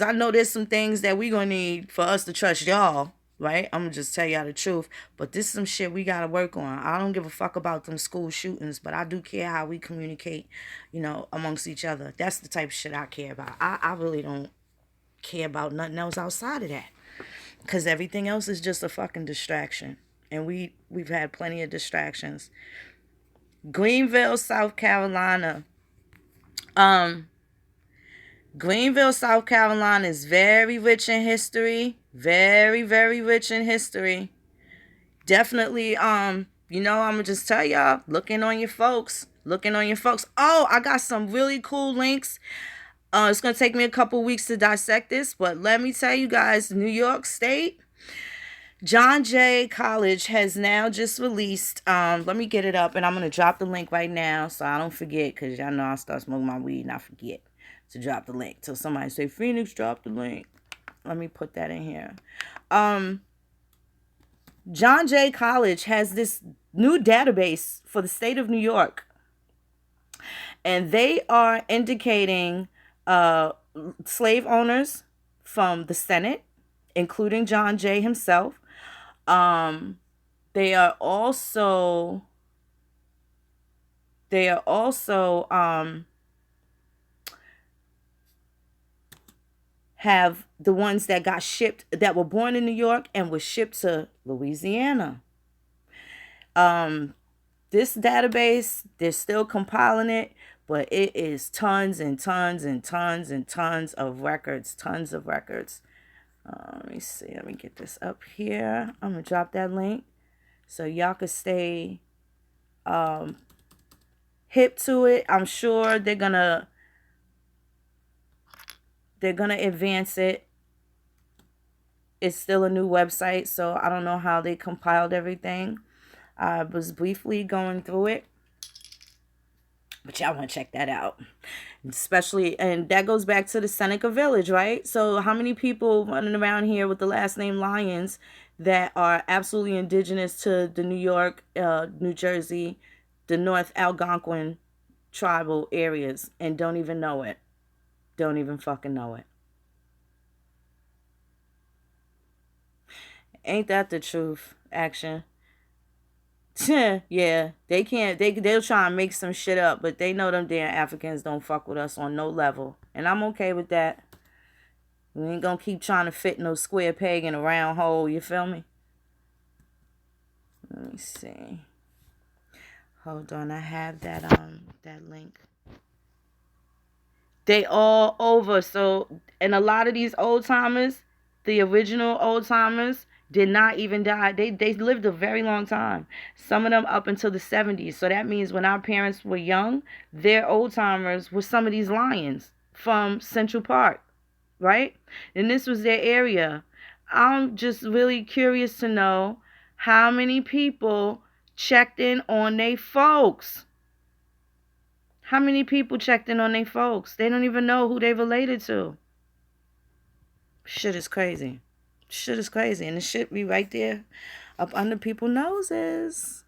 I know there's some things that we're going to need for us to trust y'all. Right? I'm going to just tell y'all the truth. But this is some shit we got to work on. I don't give a fuck about them school shootings, but I do care how we communicate, amongst each other. That's the type of shit I care about. I really don't care about nothing else outside of that. Because everything else is just a fucking distraction. And we've had plenty of distractions. Greenville, South Carolina. Greenville, South Carolina is very rich in history. Very, very rich in history. Definitely, I'm gonna just tell y'all, looking on your folks. Oh, I got some really cool links. It's gonna take me a couple weeks to dissect this, but let me tell you guys, New York State, John Jay College has now just released, let me get it up, and I'm going to drop the link right now so I don't forget, because y'all know I start smoking my weed and I forget to drop the link. Till somebody say, Phoenix, drop the link. Let me put that in here. John Jay College has this new database for the state of New York. And they are indicating slave owners from the Senate, including John Jay himself. They are also have the ones that got shipped, that were born in New York and were shipped to Louisiana. This database, they're still compiling it, but it is tons and tons and tons and tons of records. Let me see. Let me get this up here. I'm going to drop that link so y'all could stay hip to it. I'm sure they're going to advance it. It's still a new website, so I don't know how they compiled everything. I was briefly going through it. But y'all want to check that out. Especially, and that goes back to the Seneca Village, right? So how many people running around here with the last name Lyons that are absolutely indigenous to the New York, New Jersey, the North Algonquin tribal areas and don't even know it? Don't even fucking know it. Ain't that the truth? Action. Yeah, they can't. They'll try and make some shit up, but they know them damn Africans don't fuck with us on no level, and I'm okay with that. We ain't gonna keep trying to fit no square peg in a round hole. You feel me? Let me see. Hold on, I have that link. They all over. So, and a lot of these old timers, the original old timers, did not even die. They lived a very long time. Some of them up until the 70s. So that means when our parents were young, their old timers were some of these lions from Central Park, right? And this was their area. I'm just really curious to know how many people checked in on their folks. How many people checked in on their folks? They don't even know who they related to. Shit is crazy. Shit is crazy. And the shit be right there up under people's noses.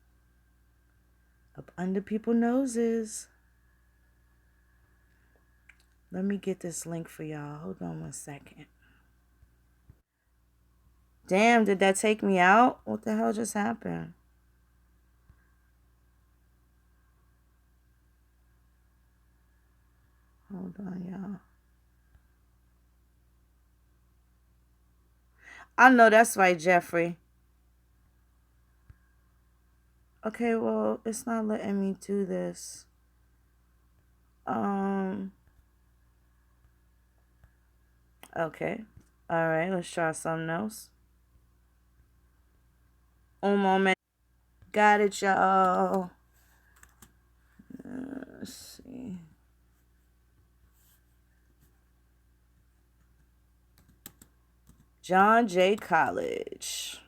Up under people's noses. Let me get this link for y'all. Hold on 1 second. Damn, did that take me out? What the hell just happened? Hold on, y'all. I know that's right, Jeffrey. Okay, well, it's not letting me do this. Okay. All right, let's try something else. Un moment. Got it, y'all. Let's see. John Jay College.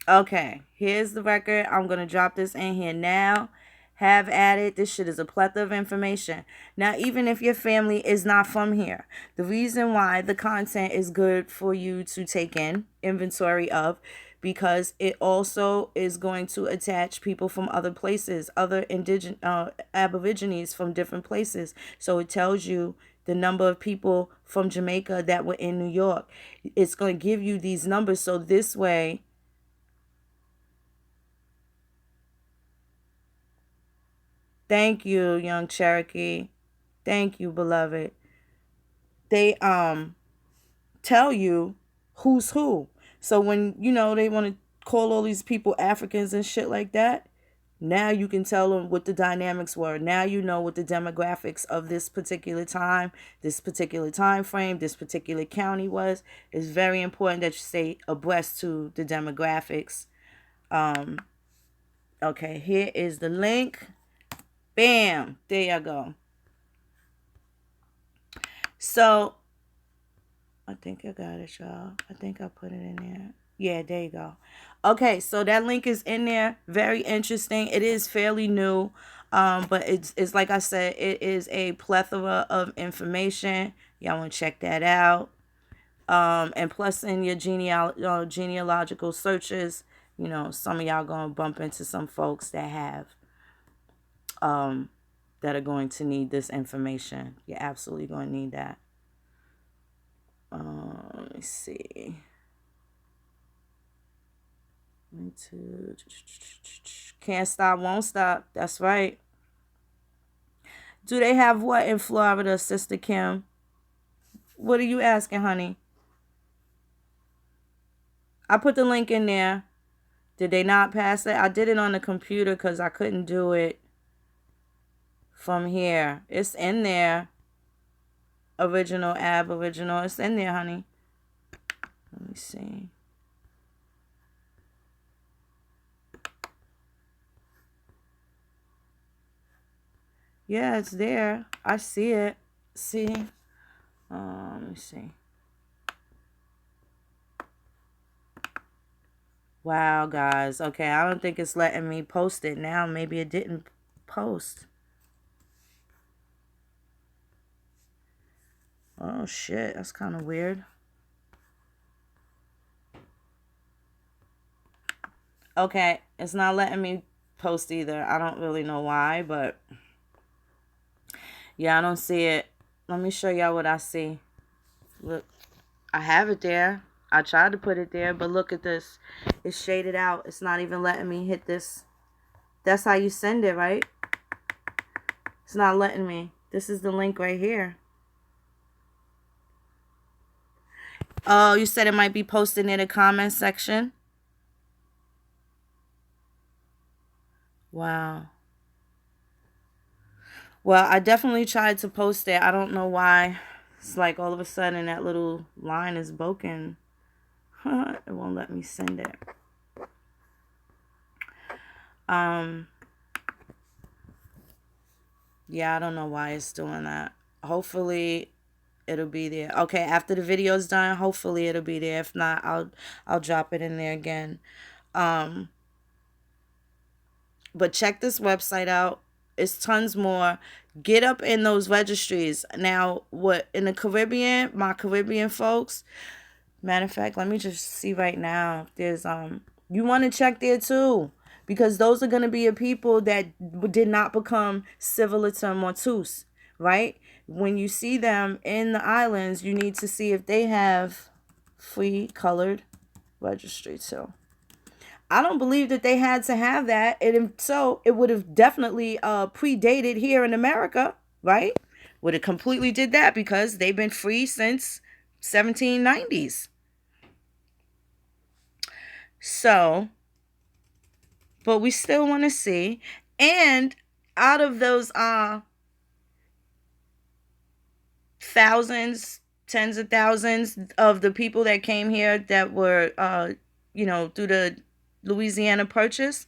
Okay, here's the record. I'm going to drop this in here now. Have at it. This shit is a plethora of information. Now, even if your family is not from here, the reason why the content is good for you to take in inventory of, because it also is going to attach people from other places, other indigenous aborigines from different places. So it tells you the number of people from Jamaica that were in New York. It's going to give you these numbers. So this way, thank you, young Cherokee. Thank you, beloved. They tell you who's who. So when they want to call all these people Africans and shit like that, now you can tell them what the dynamics were. Now you know what the demographics of this particular time, this particular time frame, this particular county was. It's very important that you stay abreast to the demographics. Okay, here is the link. Bam, there you go. So I think I got it, y'all. I think I put it in there. Yeah, there you go. Okay, so that link is in there. Very interesting. It is fairly new, but it's like I said, it is a plethora of information. Y'all want to check that out. And plus, in your genealogical searches, some of y'all gonna bump into some folks that have that are going to need this information. You're absolutely going to need that. Let me see. Can't stop, won't stop. That's right. Do they have what in Florida, Sister Kim? What are you asking, honey? I put the link in there. Did they not pass it? I did it on the computer because I couldn't do it from here. It's in there. Original, aboriginal. It's in there, honey. Let me see. Yeah, it's there. I see it. See? Let me see. Wow, guys. Okay, I don't think it's letting me post it now. Maybe it didn't post. Oh, shit. That's kind of weird. Okay, it's not letting me post either. I don't really know why, but yeah, I don't see it. Let me show y'all what I see. Look, I have it there. I tried to put it there, but look at this. It's shaded out. It's not even letting me hit this. That's how you send it, right? It's not letting me. This is the link right here. Oh, you said it might be posted in the comment section? Wow. Well, I definitely tried to post it. I don't know why. It's like all of a sudden that little line is broken. It won't let me send it. Um, yeah, I don't know why it's doing that. Hopefully it'll be there. Okay, after the video's done, hopefully it'll be there. If not, I'll drop it in there again. Um, but check this website out. It's tons more. Get up in those registries. Now, what in the Caribbean, my Caribbean folks, matter of fact, let me just see right now. There's you want to check there too. Because those are going to be a people that did not become civilita mortus, right? When you see them in the islands, you need to see if they have free colored registry too. I don't believe that they had to have that. And so it would have definitely predated here in America, right? Would have completely did that because they've been free since 1790s. So, but we still want to see. And out of those thousands, tens of thousands of the people that came here that were through the Louisiana Purchase,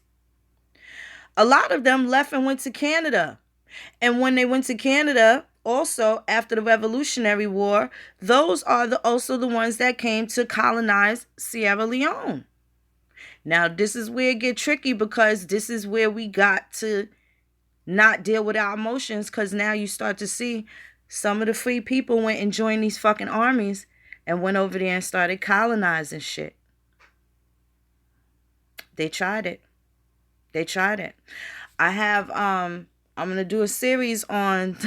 a lot of them left and went to Canada. And when they went to Canada, also after the Revolutionary War, those are also the ones that came to colonize Sierra Leone. Now, this is where it get tricky because this is where we got to not deal with our emotions, because now you start to see some of the free people went and joined these fucking armies and went over there and started colonizing shit. They tried it. They tried it. I have I'm going to do a series on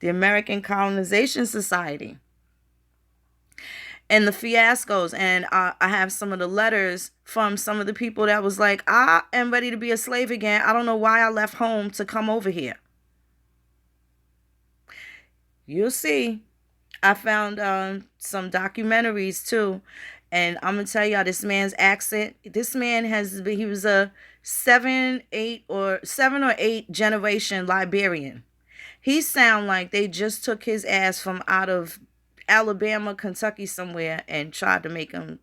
the American Colonization Society and the fiascos. And I have some of the letters from some of the people that was like, I am ready to be a slave again. I don't know why I left home to come over here. You'll see. I found some documentaries too. And I'm going to tell y'all this man's accent. This man he was a seven or eight generation Liberian. He sound like they just took his ass from out of Alabama, Kentucky somewhere and tried to make him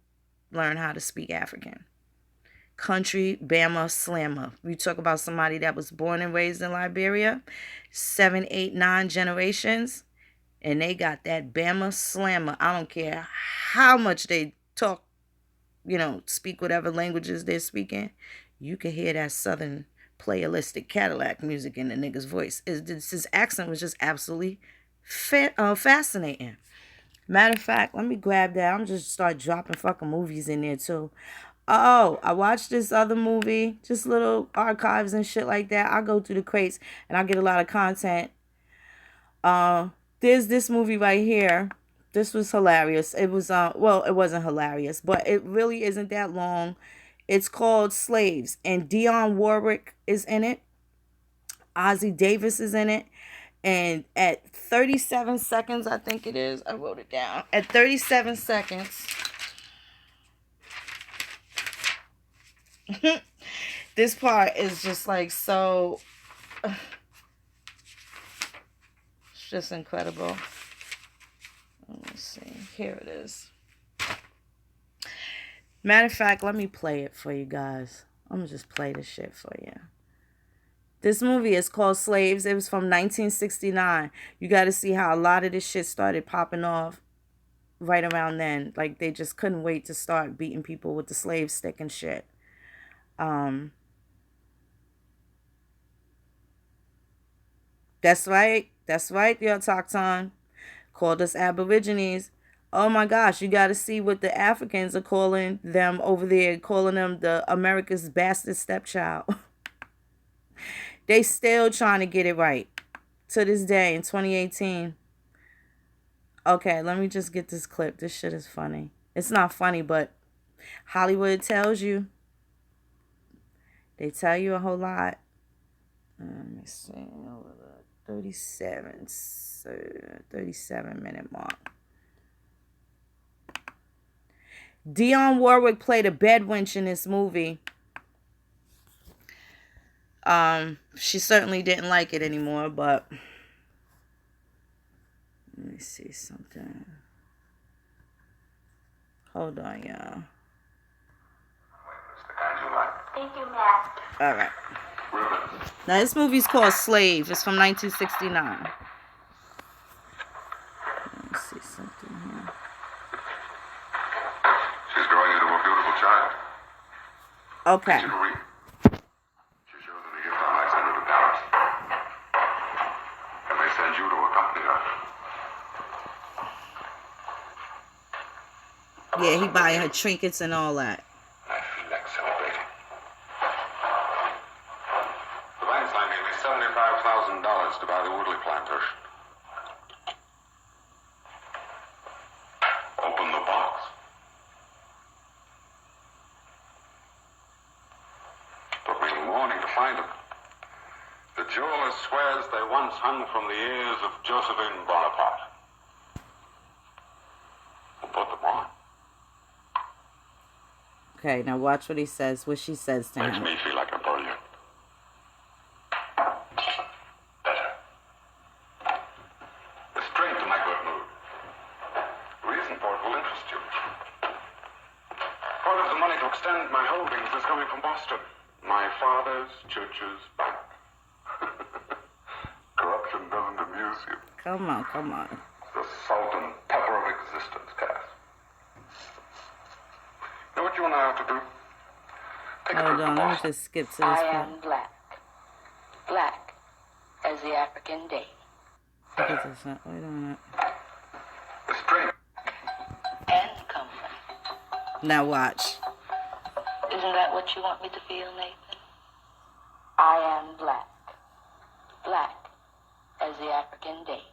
learn how to speak African. Country Bama slammer. We talk about somebody that was born and raised in Liberia, 7, 8, 9 generations, and they got that Bama slammer. I don't care how much they talk, speak whatever languages they're speaking. You can hear that southern playalistic Cadillac music in the nigga's voice. His accent was just absolutely fascinating. Matter of fact, let me grab that. I'm just start dropping fucking movies in there too. Oh, I watched this other movie, just little archives and shit like that. I go through the crates and I get a lot of content. There's this movie right here. This was hilarious. It was well, it wasn't hilarious, but it really isn't that long. It's called Slaves, and Dionne Warwick is in it. Ozzie Davis is in it. And at 37 seconds, I think it is, I wrote it down. At 37 seconds, this part is just like so, it's just incredible. Let me see. Here it is. Matter of fact, let me play it for you guys. I'm going to just play this shit for you. This movie is called Slaves. It was from 1969. You got to see how a lot of this shit started popping off right around then. Like, they just couldn't wait to start beating people with the slave stick and shit. Um, that's right. That's right, the autochthon. Called us Aborigines. Oh my gosh, you got to see what the Africans are calling them over there, calling them the America's bastard stepchild. They still trying to get it right to this day in 2018. Okay, let me just get this clip. This shit is funny. It's not funny, but Hollywood tells you. They tell you a whole lot. Let me see. Over the 37-minute mark. Dionne Warwick played a bedwench in this movie. She certainly didn't like it anymore, but let me see something. Hold on, y'all. Thank you, Matt. All right. Now, this movie's called Slave. It's from 1969. Let me see something here. She's growing into a beautiful child. Okay. She shows her the gift I might send her to Paris. I may send you to accompany her. Yeah, he buying her trinkets and all that. I feel like celebrating. The bank's lending me $75,000 to buy the Woodley plantation. Open the box. Took me a morning to find them. The jeweler swears they once hung from the ears of Josephine Bonaparte. Who put them on? Okay, now watch what he says, what she says to Makes him. me feel like a brilliant. Better. The strength to my good mood. The reason for it will interest you. Part of the money to extend my holdings is coming from Boston. My father's church's bank. Corruption doesn't amuse you. Come on, come on. The salt and pepper of existence, Cass. You know what you and I have to do? Take a Hold trip on, to let me Boston. just skip to this I part. am black. Black as the African day. Look at this. Wait a minute. The strength. And comfort. Now watch. Isn't that what you want me to feel, Nathan? I am black. Black as the African day.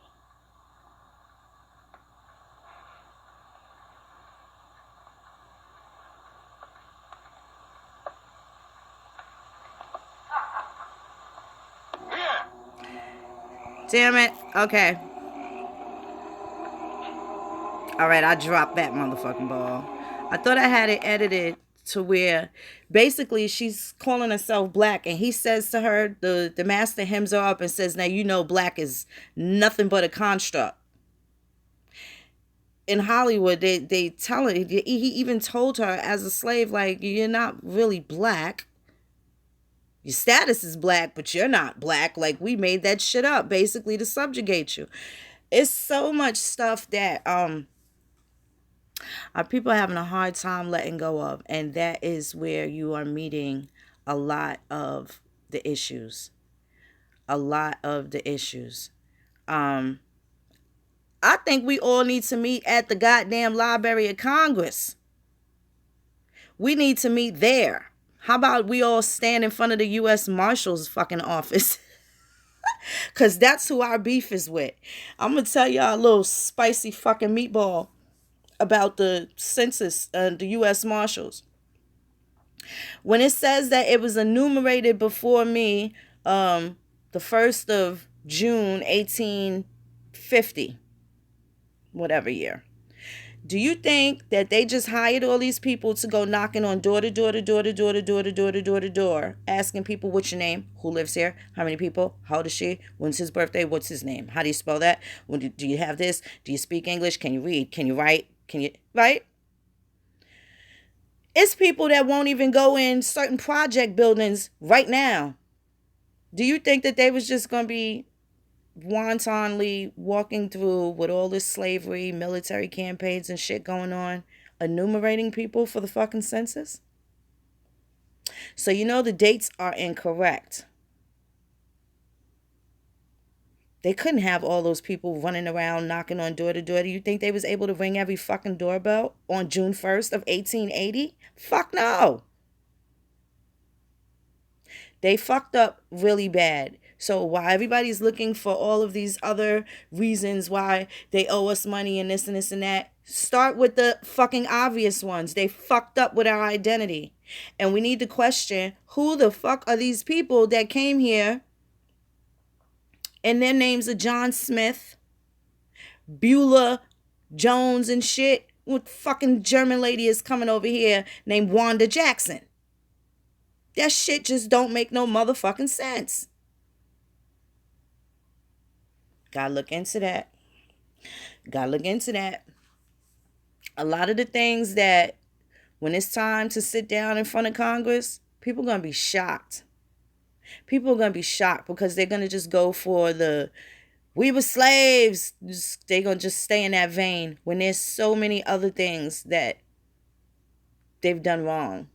Damn it. Okay. Alright, I dropped that motherfucking ball. I thought I had it edited to where basically she's calling herself black and he says to her, the master hems her up and says, now you know black is nothing but a construct. In Hollywood, they tell her, he even told her as a slave, like, you're not really black. Your status is black, but you're not black. Like, we made that shit up basically to subjugate you. It's so much stuff that our people are having a hard time letting go of, and that is where you are meeting a lot of the issues. A lot of the issues. I think we all need to meet at the goddamn Library of Congress. We need to meet there. How about we all stand in front of the U.S. Marshal's fucking office? Because that's who our beef is with. I'm going to tell y'all a little spicy fucking meatball about the census and the U.S. Marshals. When it says that it was enumerated before me, the 1st of June, 1850, whatever year. Do you think that they just hired all these people to go knocking on door to door to door to door to door to door to door to door, asking people what's your name, who lives here, how many people, how old is she, when's his birthday, what's his name, how do you spell that, do you have this, do you speak English, can you read, can you write, right? It's people that won't even go in certain project buildings right now. Do you think that they was just going to be wantonly walking through with all this slavery, military campaigns and shit going on, enumerating people for the fucking census? So you know the dates are incorrect. They couldn't have all those people running around knocking on door to door. Do you think they was able to ring every fucking doorbell on June 1st of 1880? Fuck no. They fucked up really bad. So while everybody's looking for all of these other reasons why they owe us money and this and that, start with the fucking obvious ones. They fucked up with our identity. And we need to question, who the fuck are these people that came here and their names are John Smith, Beulah Jones and shit? What fucking German lady is coming over here named Wanda Jackson? That shit just don't make no motherfucking sense. Gotta look into that. Gotta look into that. A lot of the things that when it's time to sit down in front of Congress, people are gonna be shocked. People are gonna be shocked because they're gonna just go for the we were slaves. They're gonna just stay in that vein when there's so many other things that they've done wrong.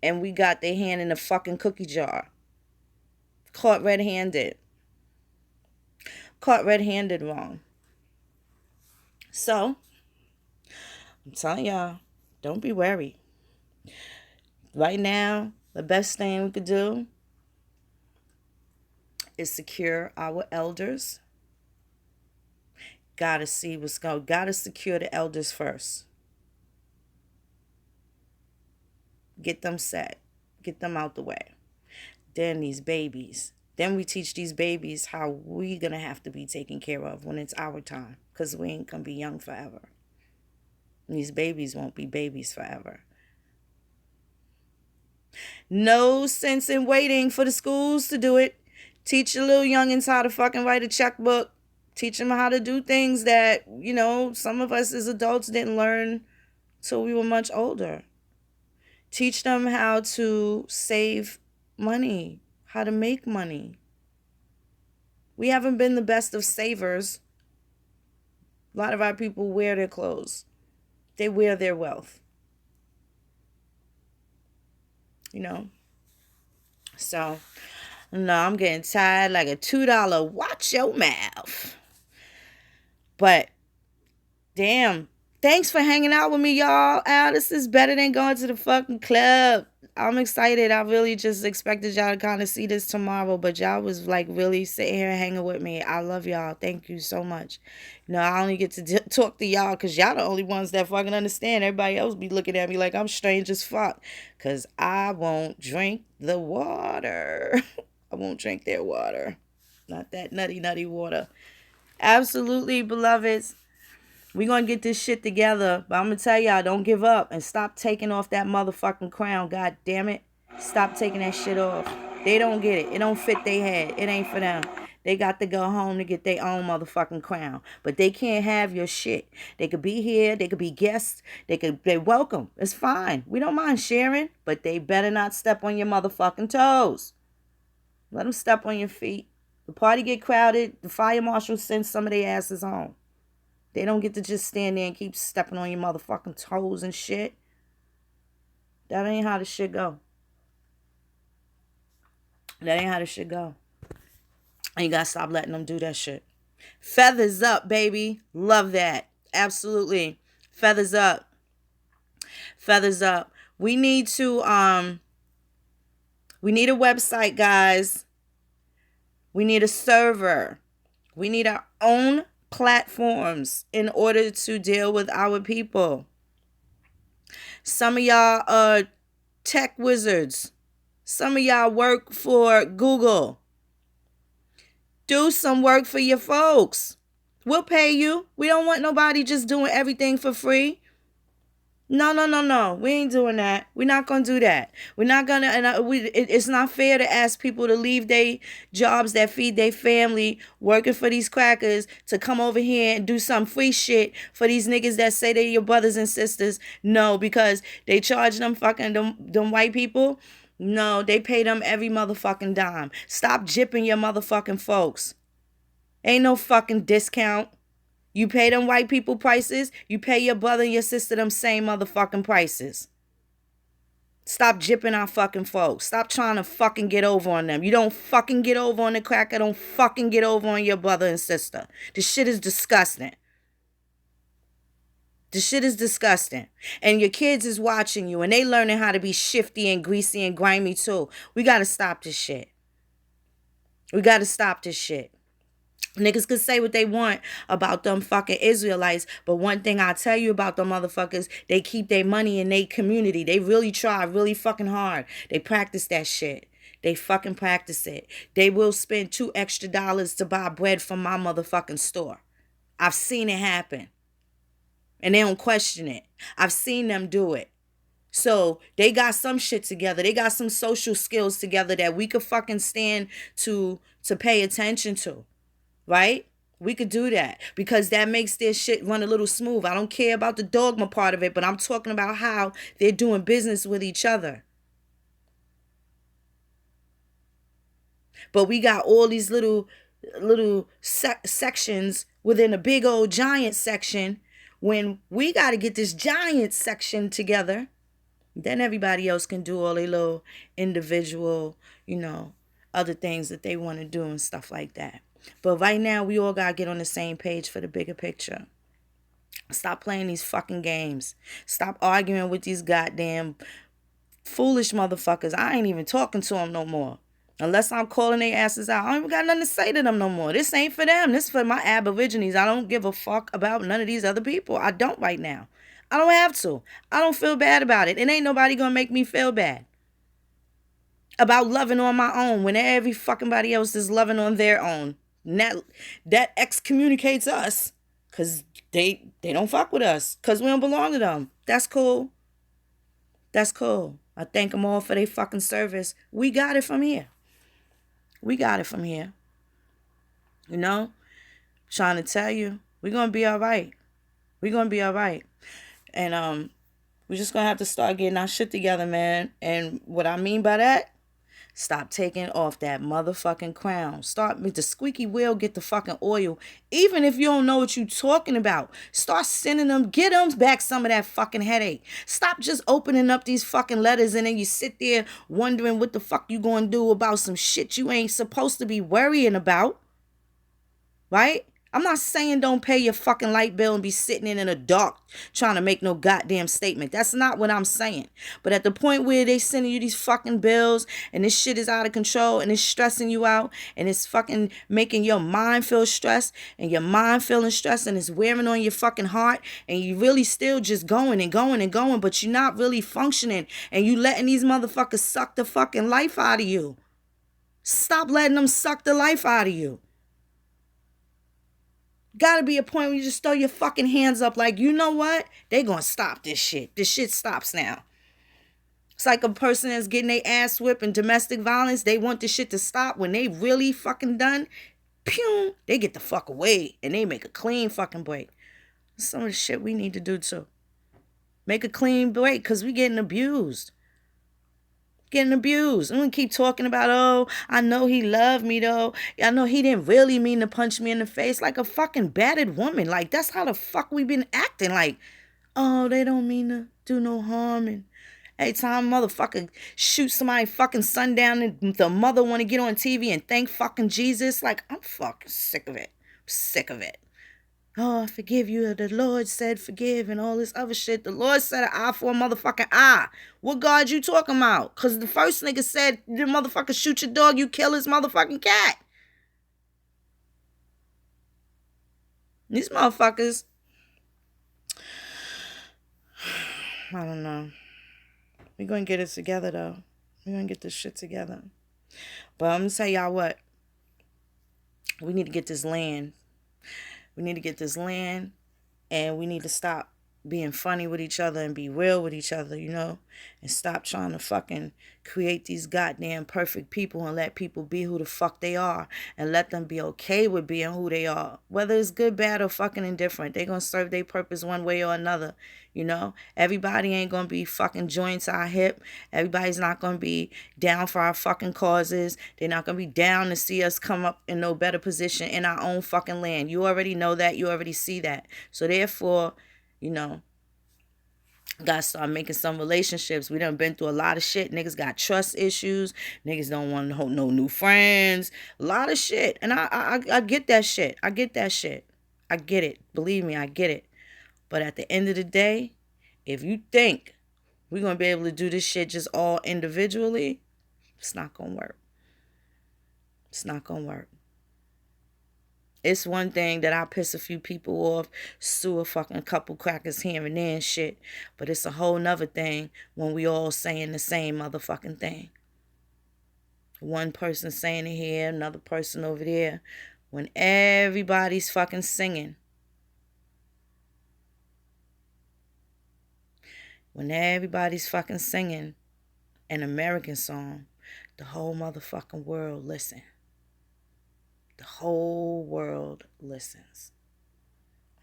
And we got their hand in the fucking cookie jar. Caught red-handed. Caught red-handed wrong. So, I'm telling y'all, don't be worried. Right now, the best thing we could do is secure our elders. Gotta see what's going. Gotta secure the elders first. Get them set. Get them out the way. Then these babies. Then we teach these babies how we gonna have to be taken care of when it's our time. Because we ain't gonna be young forever. And these babies won't be babies forever. No sense in waiting for the schools to do it. Teach your little youngins how to fucking write a checkbook. Teach them how to do things that, some of us as adults didn't learn till we were much older. Teach them how to save money, how to make money. We haven't been the best of savers. A lot of our people wear their clothes. They wear their wealth. So, no, I'm getting tired like a $2 watch your mouth. But, damn. Thanks for hanging out with me, y'all. This is better than going to the fucking club. I'm excited. I really just expected y'all to kind of see this tomorrow, but y'all was like really sitting here hanging with me. I love y'all. Thank you so much. I only get to talk to y'all because y'all the only ones that fucking understand. Everybody else be looking at me like I'm strange as fuck because I won't drink the water. I won't drink their water. Not that nutty water. Absolutely, beloveds. We're going to get this shit together. But I'm going to tell y'all, don't give up. And stop taking off that motherfucking crown. God damn it. Stop taking that shit off. They don't get it. It don't fit their head. It ain't for them. They got to go home to get their own motherfucking crown. But they can't have your shit. They could be here. They could be guests. They welcome. It's fine. We don't mind sharing. But they better not step on your motherfucking toes. Let them step on your feet. The party get crowded. The fire marshal sends some of their asses home. They don't get to just stand there and keep stepping on your motherfucking toes and shit. That ain't how the shit go. That ain't how the shit go. And you gotta stop letting them do that shit. Feathers up, baby. Love that. Absolutely. Feathers up. Feathers up. We need a website, guys. We need a server. We need our own platforms in order to deal with our people. Some of y'all are tech wizards. Some of y'all work for Google. Do some work for your folks. We'll pay you. We don't want nobody just doing everything for free. No. We ain't doing that. We're not going to do that. We're not going to, it's not fair to ask people to leave their jobs that feed their family working for these crackers to come over here and do some free shit for these niggas that say they're your brothers and sisters. No, because they charge them fucking, them white people. No, they pay them every motherfucking dime. Stop jipping your motherfucking folks. Ain't no fucking discount. You pay them white people prices, you pay your brother and your sister them same motherfucking prices. Stop jipping our fucking folks. Stop trying to fucking get over on them. You don't fucking get over on the cracker. Don't fucking get over on your brother and sister. This shit is disgusting. This shit is disgusting. And your kids is watching you and they learning how to be shifty and greasy and grimy too. We gotta stop this shit. We gotta stop this shit. Niggas could say what they want about them fucking Israelites, but one thing I tell you about them motherfuckers, they keep their money in their community. They really try really fucking hard. They practice that shit. They fucking practice it. They will spend $2 extra to buy bread from my motherfucking store. I've seen it happen. And they don't question it. I've seen them do it. So they got some shit together. They got some social skills together that we could fucking stand to pay attention to. Right? We could do that because that makes their shit run a little smooth. I don't care about the dogma part of it, but I'm talking about how they're doing business with each other. But we got all these little sections within a big old giant section. When we got to get this giant section together, then everybody else can do all their little individual, other things that they want to do and stuff like that. But right now, we all got to get on the same page for the bigger picture. Stop playing these fucking games. Stop arguing with these goddamn foolish motherfuckers. I ain't even talking to them no more. Unless I'm calling their asses out. I don't even got nothing to say to them no more. This ain't for them. This is for my aborigines. I don't give a fuck about none of these other people. I don't right now. I don't have to. I don't feel bad about it. And ain't nobody gonna make me feel bad about loving on my own when every fucking body else is loving on their own. And that excommunicates us because they don't fuck with us because we don't belong to them. That's cool. That's cool. I thank them all for their fucking service. We got it from here. We got it from here. Trying to tell you, we're going to be all right. We're going to be all right. And we're just going to have to start getting our shit together, man. And what I mean by that, stop taking off that motherfucking crown. Start with the squeaky wheel, get the fucking oil. Even if you don't know what you're talking about, start sending them, get them back some of that fucking headache. Stop just opening up these fucking letters and then you sit there wondering what the fuck you gonna do about some shit you ain't supposed to be worrying about. Right? I'm not saying don't pay your fucking light bill and be sitting in the dark trying to make no goddamn statement. That's not what I'm saying. But at the point where they sending you these fucking bills and this shit is out of control and it's stressing you out and it's fucking making your mind feel stressed and your mind feeling stressed and it's wearing on your fucking heart and you really still just going and going and going, but you're not really functioning and you letting these motherfuckers suck the fucking life out of you. Stop letting them suck the life out of you. Gotta be a point where you just throw your fucking hands up like, you know what? They gonna stop this shit. This shit stops now. It's like a person that's getting their ass whipped in domestic violence. They want this shit to stop. When they really fucking done, pew, they get the fuck away and they make a clean fucking break. Some of the shit we need to do too. Make a clean break because we getting abused. Getting abused. I'm gonna keep talking about, oh, I know he loved me though. I know he didn't really mean to punch me in the face like a fucking battered woman. Like, that's how the fuck we been acting. Like, oh, they don't mean to do no harm. And every time motherfucker shoot somebody fucking son down and the mother want to get on TV and thank fucking Jesus. Like, I'm fucking sick of it. I'm sick of it. Oh, I forgive you. The Lord said forgive and all this other shit. The Lord said an eye for a motherfucking eye. What God you talking about? Because the first nigga said, the motherfucker shoot your dog, you kill his motherfucking cat. These motherfuckers, I don't know. We're going to get it together, though. We're going to get this shit together. But I'm going to tell y'all what. We need to get this land. We need to get this land, and we need to stop being funny with each other and be real with each other, and stop trying to fucking create these goddamn perfect people and let people be who the fuck they are and let them be okay with being who they are. Whether it's good, bad, or fucking indifferent, they're going to serve their purpose one way or another, Everybody ain't going to be fucking joined to our hip. Everybody's not going to be down for our fucking causes. They're not going to be down to see us come up in no better position in our own fucking land. You already know that. You already see that. So therefore, Gotta start making some relationships. We done been through a lot of shit. Niggas got trust issues. Niggas don't want to hold no new friends. A lot of shit. And I get that shit. I get that shit. I get it. Believe me, I get it. But at the end of the day, if you think we're gonna be able to do this shit just all individually, it's not gonna work. It's not gonna work. It's one thing that I piss a few people off, sue a fucking couple crackers here and there and shit. But it's a whole nother thing when we all saying the same motherfucking thing. One person saying it here, another person over there. When everybody's fucking singing. When everybody's fucking singing an American song, the whole motherfucking world listen. The whole world listens.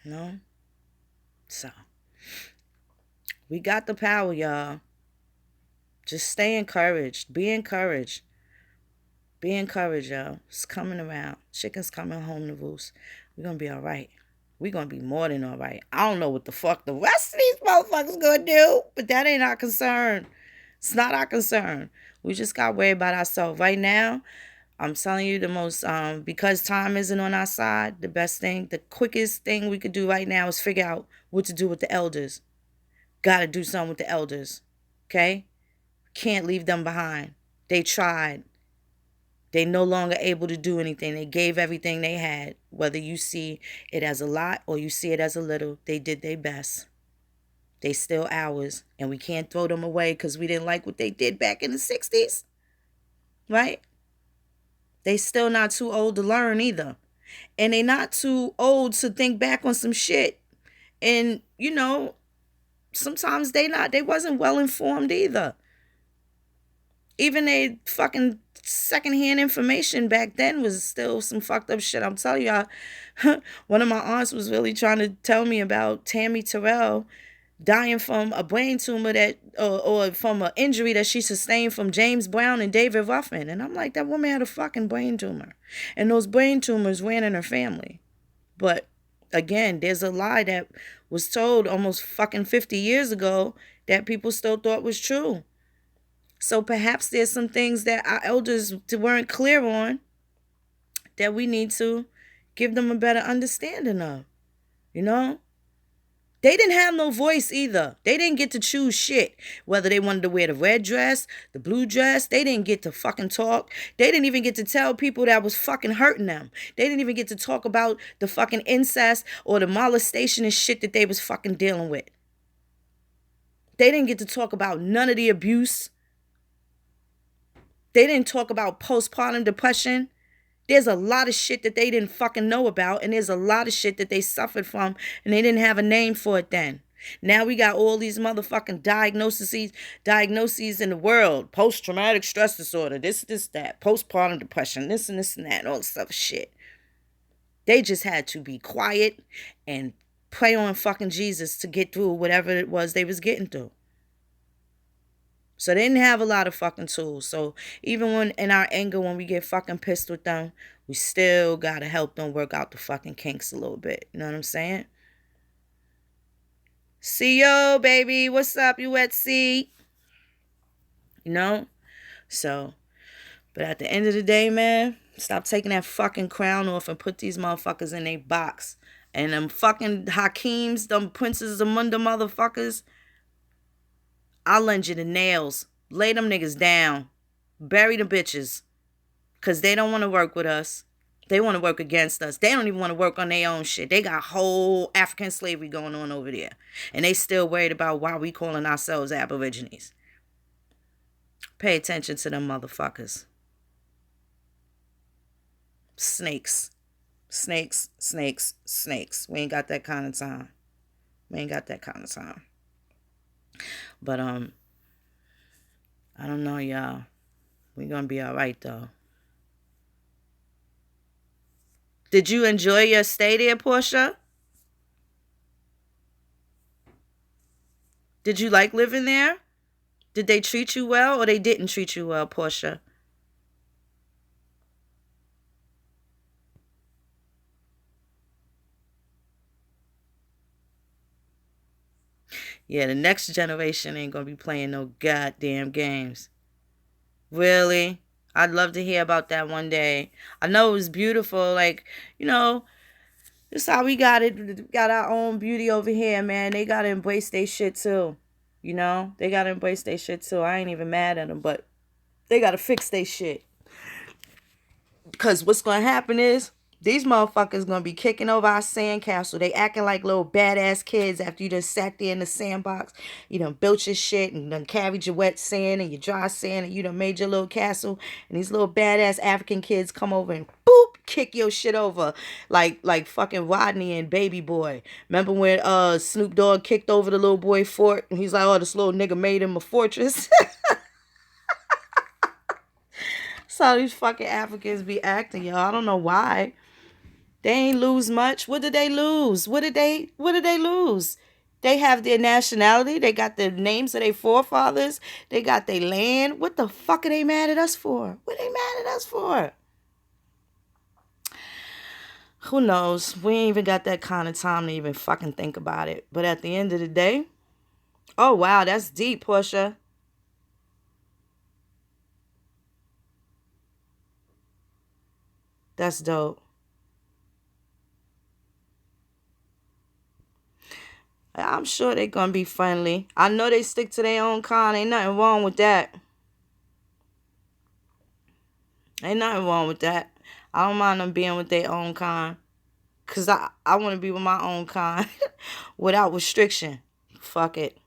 You know? So, we got the power, y'all. Just stay encouraged. Be encouraged. Be encouraged, y'all. It's coming around. Chicken's coming home to roost. We're going to be all right. We're going to be more than all right. I don't know what the fuck the rest of these motherfuckers going to do, but that ain't our concern. It's not our concern. We just got to worry about ourselves. Right now, I'm telling you the most, because time isn't on our side, the best thing, the quickest thing we could do right now is figure out what to do with the elders. Got to do something with the elders. Okay? Can't leave them behind. They tried. They no longer able to do anything. They gave everything they had. Whether you see it as a lot or you see it as a little, they did their best. They still ours. And we can't throw them away because we didn't like what they did back in the 60s. Right? They still not too old to learn either. And they not too old to think back on some shit. And, you know, sometimes they wasn't well informed either. Even they fucking secondhand information back then was still some fucked up shit. I'm telling y'all, one of my aunts was really trying to tell me about Tammy Terrell dying from a brain tumor that, or from an injury that she sustained from James Brown and David Ruffin. And I'm like, that woman had a fucking brain tumor. And those brain tumors ran in her family. But again, there's a lie that was told almost fucking 50 years ago that people still thought was true. So perhaps there's some things that our elders weren't clear on that we need to give them a better understanding of. You know? They didn't have no voice either. They didn't get to choose shit. Whether they wanted to wear the red dress, the blue dress, they didn't get to fucking talk. They didn't even get to tell people that was fucking hurting them. They didn't even get to talk about the fucking incest or the molestation and shit that they was fucking dealing with. They didn't get to talk about none of the abuse. They didn't talk about postpartum depression. There's a lot of shit that they didn't fucking know about, and there's a lot of shit that they suffered from, and they didn't have a name for it then. Now we got all these motherfucking diagnoses in the world. Post-traumatic stress disorder, this, that. Postpartum depression, this and that, and all this other shit. They just had to be quiet and pray on fucking Jesus to get through whatever it was they was getting through. So they didn't have a lot of fucking tools. So even when in our anger, when we get fucking pissed with them, we still gotta help them work out the fucking kinks a little bit. You know what I'm saying? See yo, baby. What's up? You at sea? You know? So, but at the end of the day, man, stop taking that fucking crown off and put these motherfuckers in a box. And them fucking Hakeems, them Princes Amunda motherfuckers, I'll lend you the nails. Lay them niggas down. Bury the bitches. Because they don't want to work with us. They want to work against us. They don't even want to work on their own shit. They got whole African slavery going on over there. And they still worried about why we calling ourselves Aborigines. Pay attention to them motherfuckers. Snakes. Snakes, snakes, snakes. We ain't got that kind of time. We ain't got that kind of time. But, I don't know, y'all. We gonna be all right, though. Did you enjoy your stay there, Portia? Did you like living there? Did they treat you well or they didn't treat you well, Portia? Yeah, the next generation ain't gonna be playing no goddamn games. Really? I'd love to hear about that one day. I know it was beautiful. Like, you know, this how we got it. Got our own beauty over here, man. They gotta embrace their shit too. You know, they gotta embrace their shit too. I ain't even mad at them, but they gotta fix their shit. Because what's gonna happen is these motherfuckers gonna be kicking over our sandcastle. They acting like little badass kids after you done sat there in the sandbox. You done built your shit and done carried your wet sand and your dry sand and you done made your little castle. And these little badass African kids come over and boop, kick your shit over like fucking Rodney and Baby Boy. Remember when Snoop Dogg kicked over the little boy fort and he's like, oh, this little nigga made him a fortress. That's how these fucking Africans be acting, y'all. I don't know why. They ain't lose much. What did they lose? What did they lose? They have their nationality. They got the names of their forefathers. They got their land. What the fuck are they mad at us for? What are they mad at us for? Who knows? We ain't even got that kind of time to even fucking think about it. But at the end of the day, oh wow, that's deep, Portia. That's dope. I'm sure they gonna be friendly. I know they stick to their own kind. Ain't nothing wrong with that. Ain't nothing wrong with that. I don't mind them being with their own kind. Because I want to be with my own kind without restriction. Fuck it.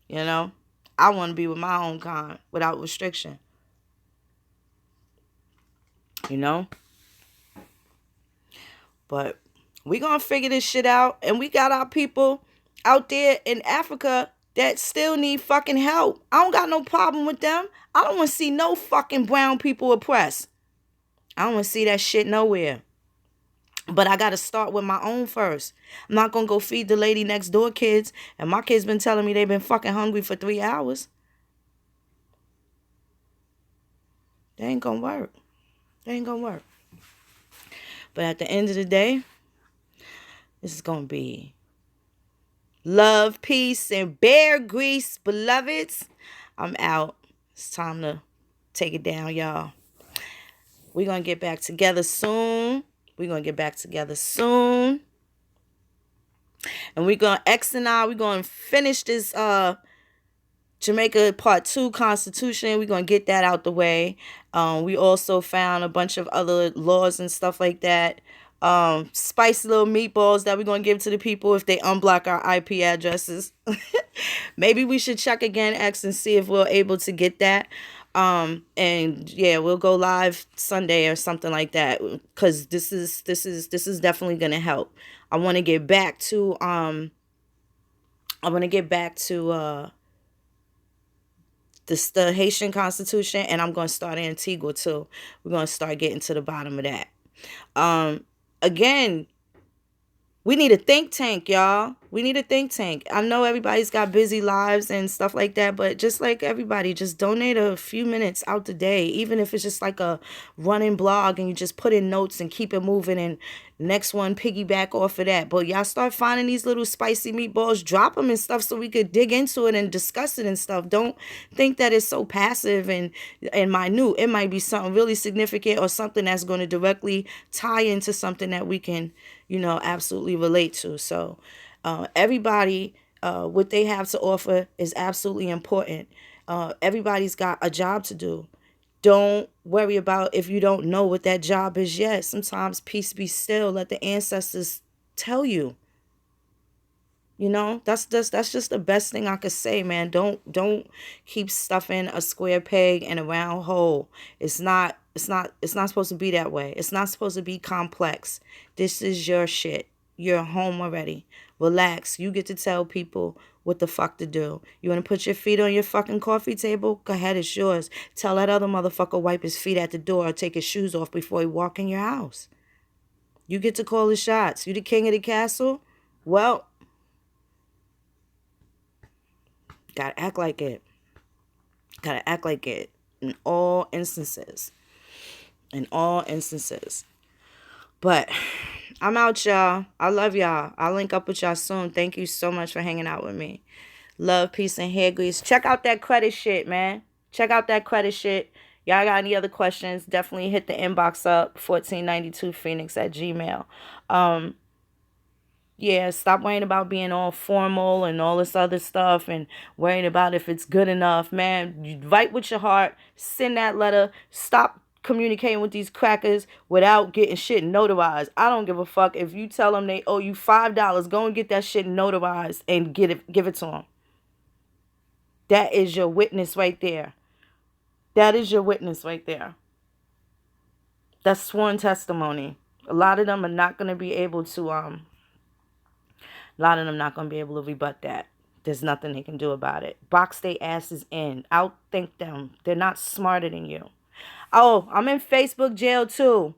You know? I want to be with my own kind without restriction. You know? But we going to figure this shit out. And we got our people out there in Africa that still need fucking help. I don't got no problem with them. I don't want to see no fucking brown people oppressed. I don't want to see that shit nowhere. But I got to start with my own first. I'm not going to go feed the lady next door kids. And my kids been telling me they've been fucking hungry for 3 hours. They ain't going to work. They ain't going to work. But at the end of the day, this is going to be love, peace, and bear grease, beloveds. I'm out. It's time to take it down, y'all. We're going to get back together soon. We're going to get back together soon. And we're going to X and I, we're going to finish this Jamaica Part 2 Constitution. We're going to get that out the way. We also found a bunch of other laws and stuff like that. Spicy little meatballs that we're going to give to the people if they unblock our IP addresses. Maybe we should check again, X, and see if we're able to get that. And yeah, we'll go live Sunday or something like that, because this is definitely gonna help. I want to get back to the Haitian Constitution, and I'm gonna start Antigua too. We're gonna start getting to the bottom of that. Again, we need a think tank, y'all. We need a think tank. I know everybody's got busy lives and stuff like that, but just like everybody, just donate a few minutes out the day, even if it's just like a running blog and you just put in notes and keep it moving, and next one piggyback off of that. But y'all start finding these little spicy meatballs, drop them and stuff so we could dig into it and discuss it and stuff. Don't think that it's so passive and minute. It might be something really significant or something that's going to directly tie into something that we can, absolutely relate to. So everybody, what they have to offer is absolutely important. Everybody's got a job to do. Don't worry about if you don't know what that job is yet. Sometimes peace be still. Let the ancestors tell you. That's just the best thing I could say, man. Don't keep stuffing a square peg in a round hole. It's not supposed to be that way. It's not supposed to be complex. This is your shit. You're home already. Relax. You get to tell people what the fuck to do. You want to put your feet on your fucking coffee table? Go ahead, it's yours. Tell that other motherfucker wipe his feet at the door or take his shoes off before he walk in your house. You get to call the shots. You the king of the castle? Well, gotta act like it. Gotta act like it in all instances. In all instances. But I'm out, y'all. I love y'all. I'll link up with y'all soon. Thank you so much for hanging out with me. Love, peace, and hair grease. Check out that credit shit, man. Check out that credit shit. Y'all got any other questions? Definitely hit the inbox up, 1492phoenix at gmail. Um, yeah, stop worrying about being all formal and all this other stuff and worrying about if it's good enough. Man, you write with your heart, send that letter, stop communicating with these crackers without getting shit notarized. I don't give a fuck if you tell them they owe you $5. Go and get that shit notarized and give it to them. That is your witness right there. That is your witness right there. That's sworn testimony. A lot of them are not going to be able to a lot of them not going to be able to rebut that. There's nothing they can do about it. Box their asses in. Outthink them. They're not smarter than you. Oh, I'm in Facebook jail too.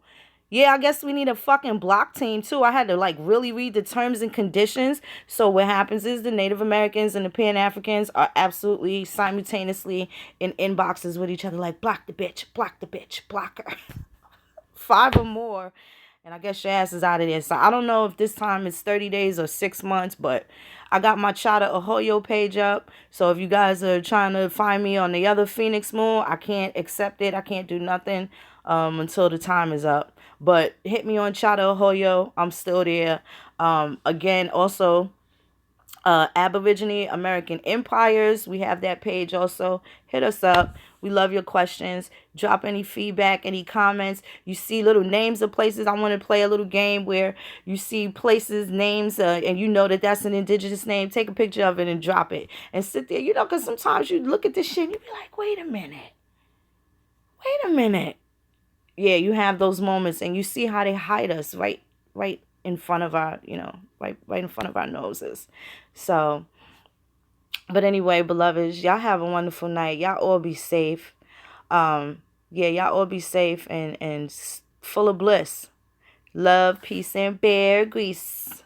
Yeah, I guess we need a fucking block team too. I had to like really read the terms and conditions. So what happens is the Native Americans and the Pan Africans are absolutely simultaneously in inboxes with each other like block the bitch, block her. 5 or more, and I guess your ass is out of there. So I don't know if this time it's 30 days or 6 months, but I got my Chata Ahoyo page up. So if you guys are trying to find me on the other Phoenix Moon, I can't accept it. I can't do nothing until the time is up. But hit me on Chata Ahoyo. I'm still there. Again, also Aborigine American Empires. We have that page also. Hit us up. We love your questions. Drop any feedback, any comments. You see little names of places. I want to play a little game where you see places, names, and you know that that's an indigenous name. Take a picture of it and drop it. And sit there, because sometimes you look at this shit and you be like, wait a minute. Wait a minute. Yeah, you have those moments and you see how they hide us right in front of our, right in front of our noses. So, but anyway, beloveds, y'all have a wonderful night. Y'all all be safe. Yeah, y'all all be safe and full of bliss. Love, peace, and bear grease.